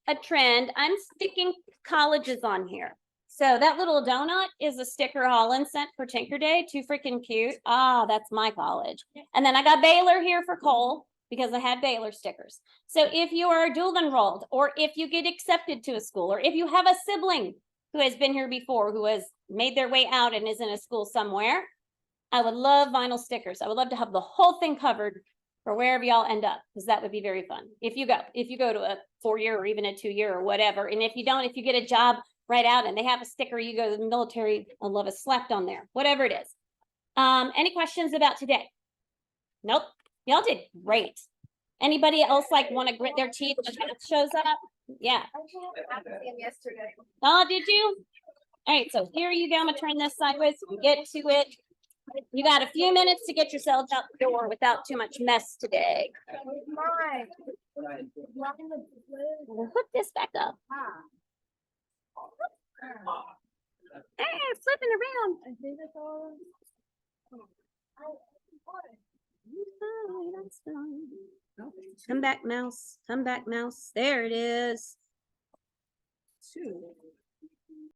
a trend. I'm sticking colleges on here. So that little donut is a sticker Holland sent for Tinker Day. Too freaking cute. Ah, that's my college. And then I got Baylor here for Cole because I had Baylor stickers. So if you are dual enrolled, or if you get accepted to a school, or if you have a sibling who has been here before, who has made their way out and is in a school somewhere, I would love vinyl stickers. I would love to have the whole thing covered for wherever y'all end up, because that would be very fun. If you go to a 4-year or even a 2-year or whatever. And if you don't, if you get a job right out and they have a sticker, you go to the military, I love it slapped on there, whatever it is. Any questions about today? Nope. Y'all did great. Anybody else want to grit their teeth when it shows up? Yeah. Yesterday. Oh, did you? All right, so here you go. I'm gonna turn this sideways so we can get to it. You got a few minutes to get yourselves out the door without too much mess today. We'll hook this back up. Hey, flipping around. That's fine. Come back, mouse. Come back, mouse. There it is.